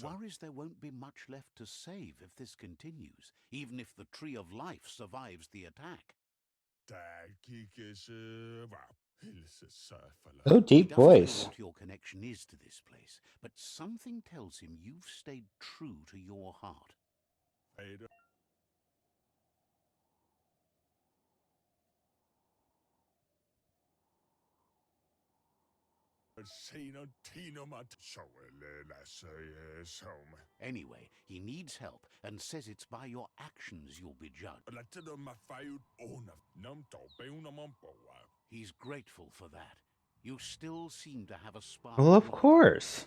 worries there won't be much left to save if this continues, even if the Tree of Life survives the attack. Oh, He deep doesn't know voice. what your connection is to this place, but something tells him you've stayed true to your heart. Anyway, he needs help and says it's by your actions you'll be judged. He's grateful for that. You still seem to have a spark Well, of of light in you. course.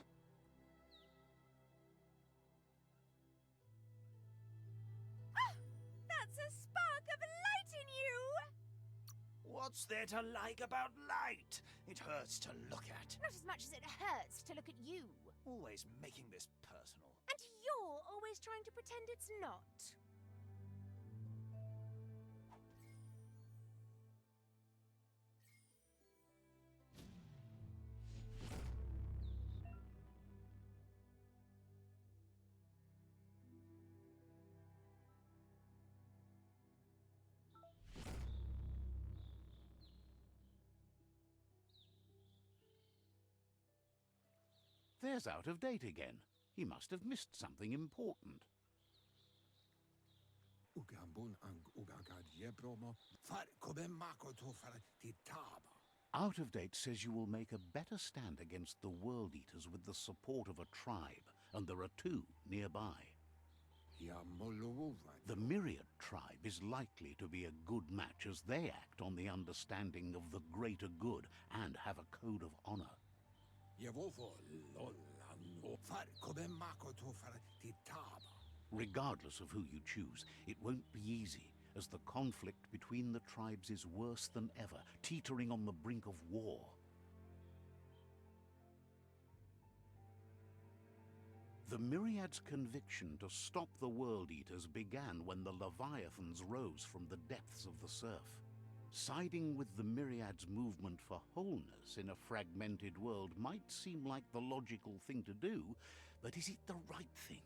That's a spark of light in you! What's there to like about light? It hurts to look at. Not as much as it hurts to look at you. Always making this personal. And you're always trying to pretend it's not. There's Out of Date again. He must have missed something important. Out of Date says you will make a better stand against the World Eaters with the support of a tribe, and there are two nearby. The Myriad tribe is likely to be a good match as they act on the understanding of the greater good and have a code of honor. Regardless of who you choose, it won't be easy, as the conflict between the tribes is worse than ever, teetering on the brink of war. The Myriad's conviction to stop the World Eaters began when the Leviathans rose from the depths of the surf. Siding with the Myriad's movement for wholeness in a fragmented world might seem like the logical thing to do, but is it the right thing?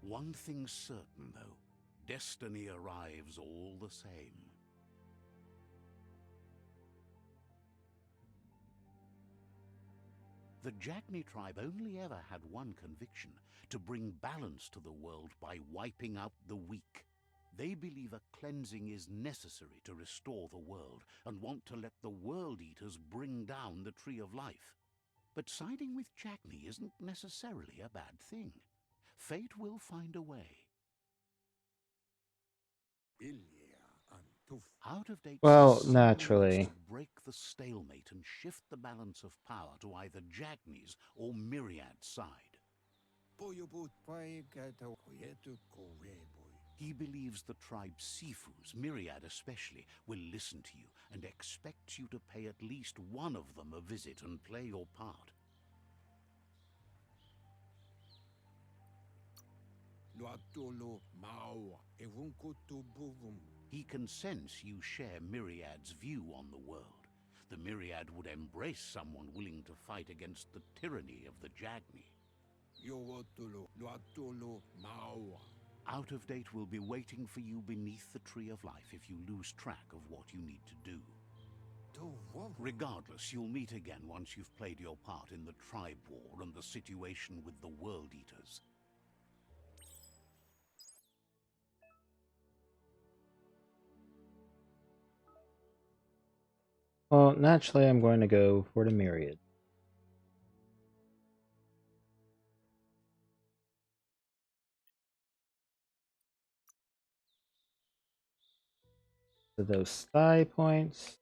One thing's certain, though. Destiny arrives all the same. The Jagni tribe only ever had one conviction: to bring balance to the world by wiping out the weak. They believe a cleansing is necessary to restore the world, and want to let the World Eaters bring down the Tree of Life. But siding with Jagni isn't necessarily a bad thing. Fate will find a way. Out of Date Well, says someone wants naturally. to break the stalemate and shift the balance of power to either Jagni's or Myriad's side. He believes the tribe Sifus, Myriad especially, will listen to you and expects you to pay at least one of them a visit and play your part. He can sense you share Myriad's view on the world. The Myriad would embrace someone willing to fight against the tyranny of the Jagni. Out of Date will be waiting for you beneath the Tree of Life if you lose track of what you need to do. Regardless, you'll meet again once you've played your part in the tribe war and the situation with the World Eaters. Well, naturally, I'm going to go for the Myriad. So those thigh points.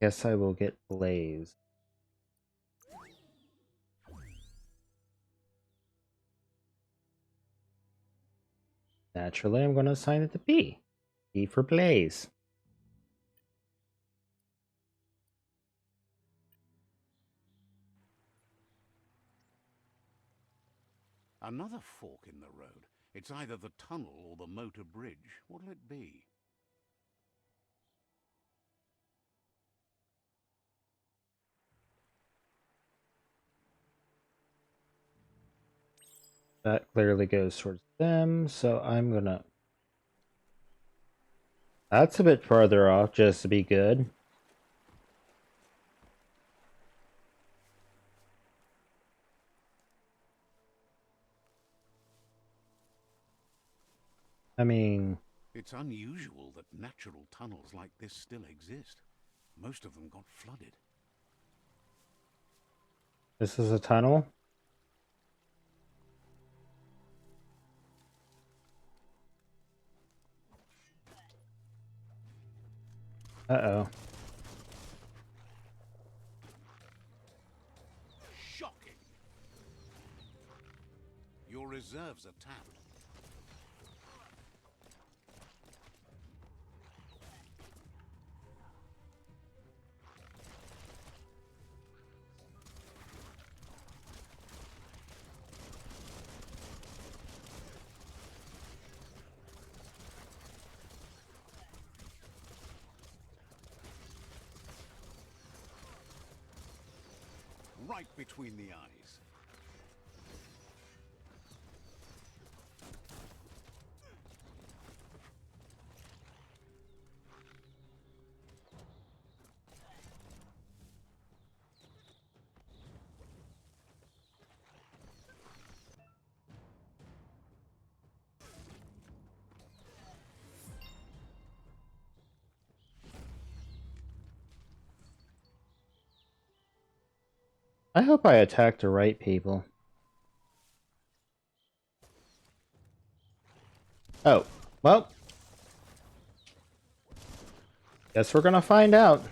Guess I will get Blaze. Naturally, I'm going to assign it to B. B for Blaze. Another fork in the road. It's either the tunnel or the motor bridge. What'll it be? That clearly goes towards them, so I'm gonna... That's a bit farther off, just to be good. I mean... It's unusual that natural tunnels like this still exist. Most of them got flooded. This is a tunnel? Uh-oh. Shocking! Your reserves are tapped. Right between the eyes. I hope I attacked the right people. Oh, well. Guess we're gonna find out.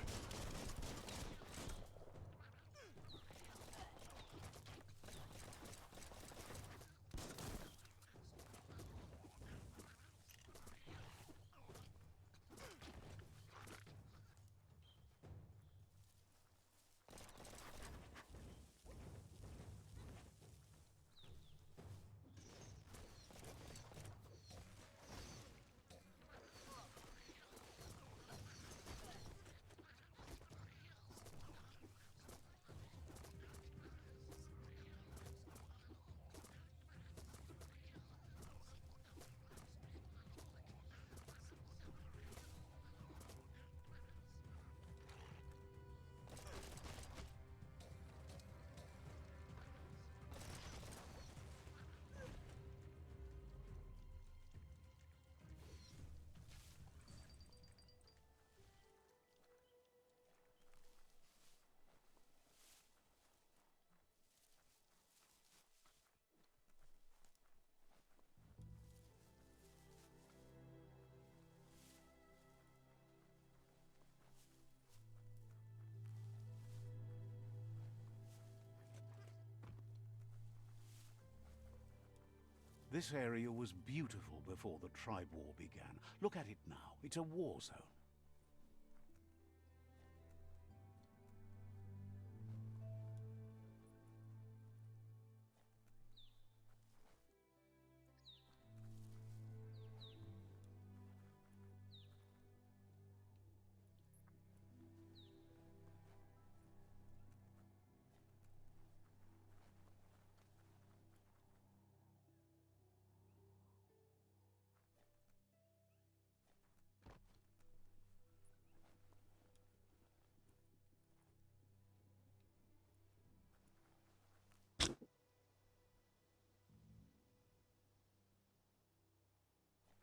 This area was beautiful before the tribe war began. Look at it now. It's a war zone.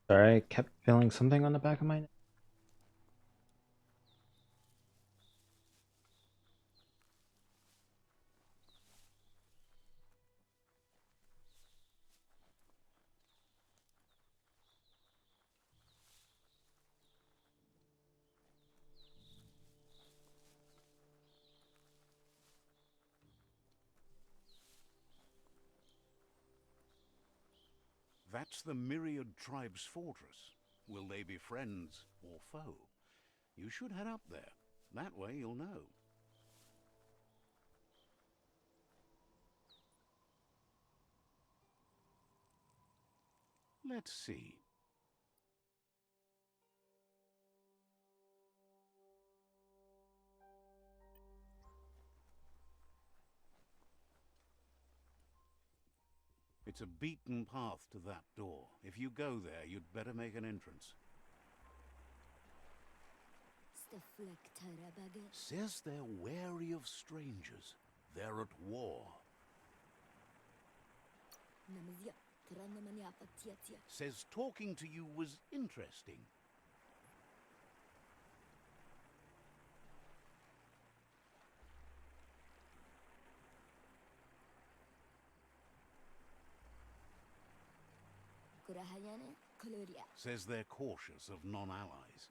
Sorry, I kept feeling something on the back of my neck. That's the Myriad Tribe's fortress. Will they be friends or foe? You should head up there. That way you'll know. Let's see. It's a beaten path to that door. If you go there, you'd better make an entrance. Says they're wary of strangers. They're at war. Says talking to you was interesting. Says they're cautious of non-allies.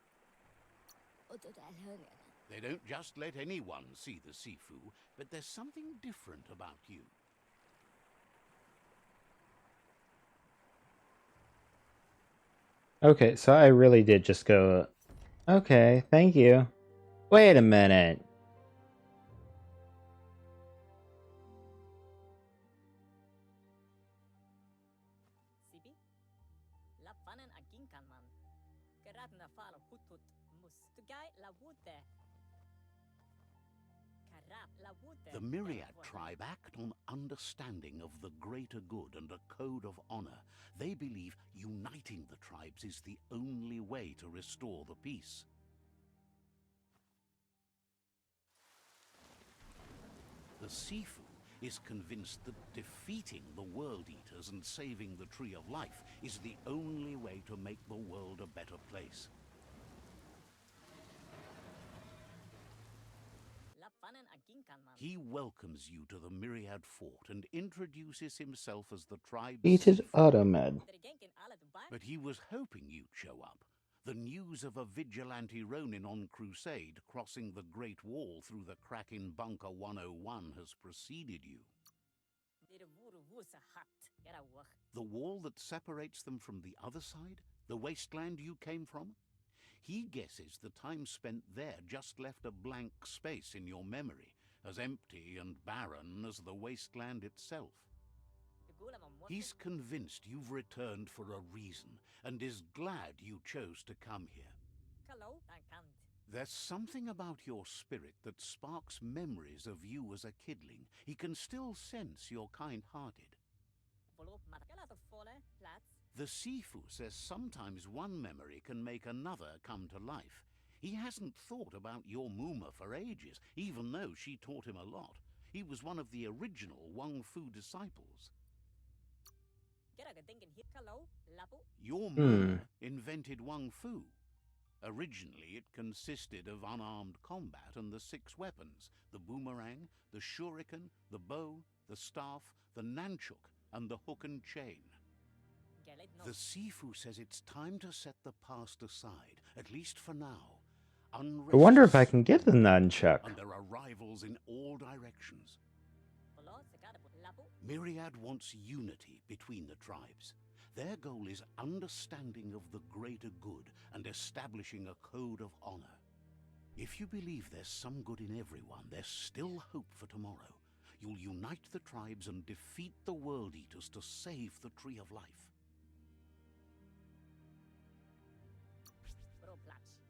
They don't just let anyone see the Sifu, but there's something different about you. Okay, so I really did just go, okay, thank you. Wait a minute. The Myriad tribe act on understanding of the greater good and a code of honor. They believe uniting the tribes is the only way to restore the peace. The Sifu is convinced that defeating the World Eaters and saving the Tree of Life is the only way to make the world a better place. He welcomes you to the Myriad Fort and introduces himself as the tribe's Heated Sifu. Automed. But he was hoping you'd show up. The news of a vigilante Ronin on crusade crossing the Great Wall through the crack in Bunker 101 has preceded you. The wall that separates them from the other side? The wasteland you came from? He guesses the time spent there just left a blank space in your memory, as empty and barren as the wasteland itself. He's convinced you've returned for a reason, and is glad you chose to come here. There's something about your spirit that sparks memories of you as a kidling. He can still sense you're kind-hearted. The Sifu says sometimes one memory can make another come to life. He hasn't thought about your Muma for ages, even though she taught him a lot. He was one of the original Wang Fu disciples. Your Muma invented Wang Fu. Originally, it consisted of unarmed combat and the 6 weapons: the boomerang, the shuriken, the bow, the staff, the nunchuk, and the hook and chain. The Sifu says it's time to set the past aside, at least for now. I wonder if I can get the nunchuck. And there are rivals in all directions. Myriad wants unity between the tribes. Their goal is understanding of the greater good and establishing a code of honor. If you believe there's some good in everyone, there's still hope for tomorrow. You'll unite the tribes and defeat the World Eaters to save the Tree of Life.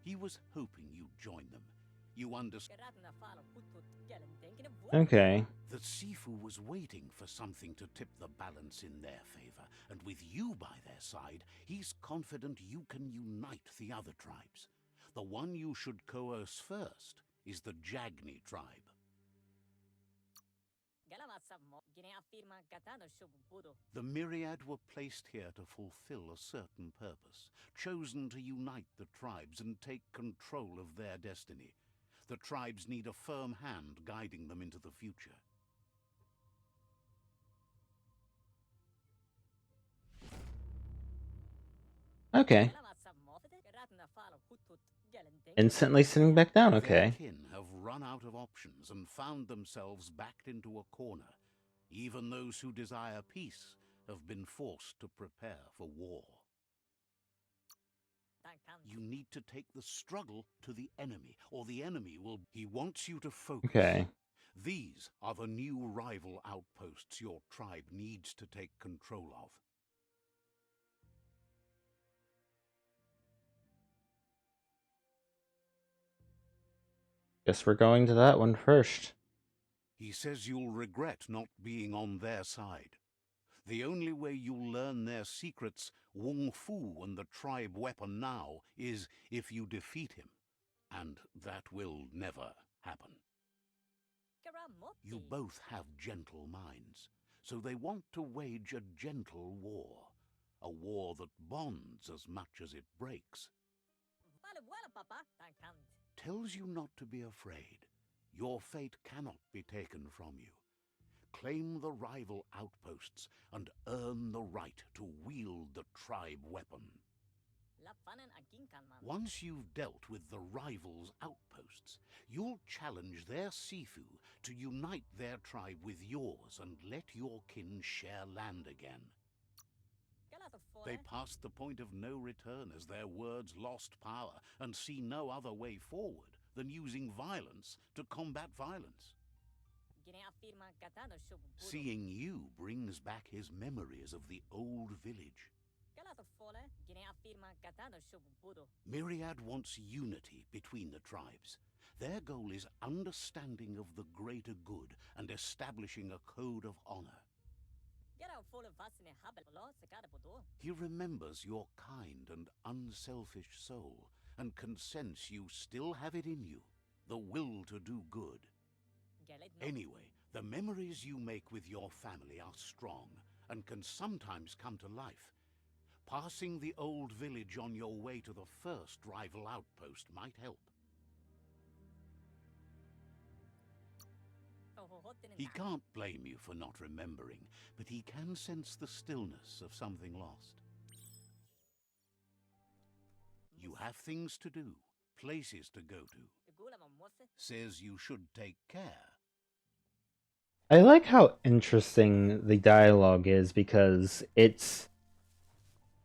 He was hoping you'd join them. You understand? Okay. The Sifu was waiting for something to tip the balance in their favor, and with you by their side, he's confident you can unite the other tribes. The one you should coerce first is the Jagni tribe. The Myriad were placed here to fulfill a certain purpose, chosen to unite the tribes and take control of their destiny. The tribes need a firm hand guiding them into the future. Okay. Instantly sitting back down, okay. Their kin have run out of options and found themselves backed into a corner. Even those who desire peace have been forced to prepare for war. You need to take the struggle to the enemy, or the enemy will... He wants you to focus. Okay. These are the new rival outposts your tribe needs to take control of. Guess we're going to that one first. He says you'll regret not being on their side. The only way you'll learn their secrets, Wung Fu and the tribe weapon now, is if you defeat him. And that will never happen. You both have gentle minds, so they want to wage a gentle war. A war that bonds as much as it breaks. Tells you not to be afraid. Your fate cannot be taken from you. Claim the rival outposts and earn the right to wield the tribe weapon. Once you've dealt with the rival's outposts, you'll challenge their Sifu to unite their tribe with yours and let your kin share land again. They passed the point of no return as their words lost power and see no other way forward than using violence to combat violence. Seeing you brings back his memories of the old village. Myriad wants unity between the tribes. Their goal is understanding of the greater good and establishing a code of honor. He remembers your kind and unselfish soul and can sense you still have it in you, the will to do good. Anyway, the memories you make with your family are strong and can sometimes come to life. Passing the old village on your way to the first rival outpost might help. He can't blame you for not remembering, but he can sense the stillness of something lost. You have things to do, places to go to. Says you should take care. I like how interesting the dialogue is because it's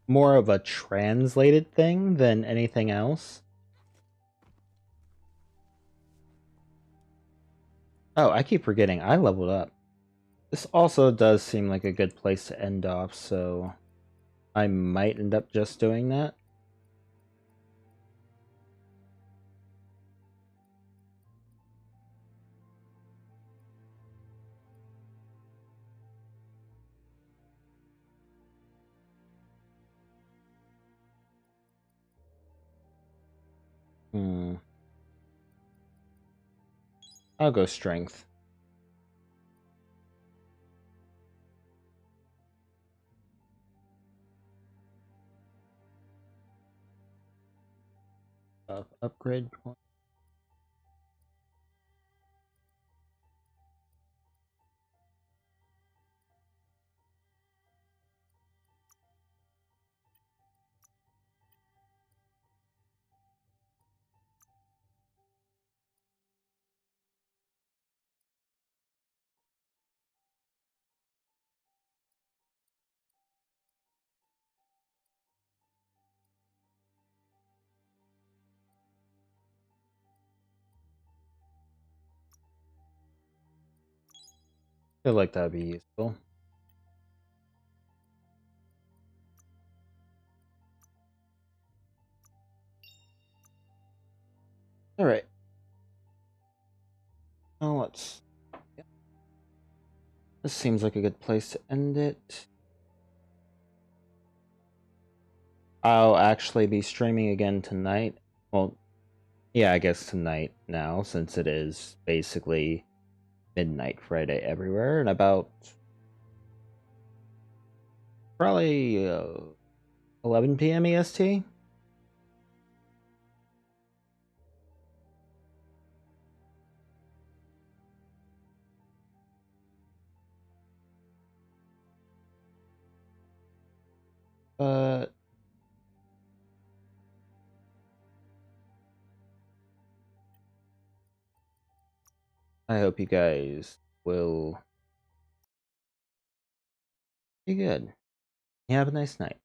more of a translated thing than anything else. Oh, I keep forgetting I leveled up. This also does seem like a good place to end off, so I might end up just doing that. I'll go strength. Upgrade point. I feel like that'd be useful. Alright. Oh, let's... This seems like a good place to end it. I'll actually be streaming again tonight. Well, yeah, I guess tonight now, since it is basically midnight Friday everywhere, and about probably 11 p.m. EST. But I hope you guys will be good. You have a nice night.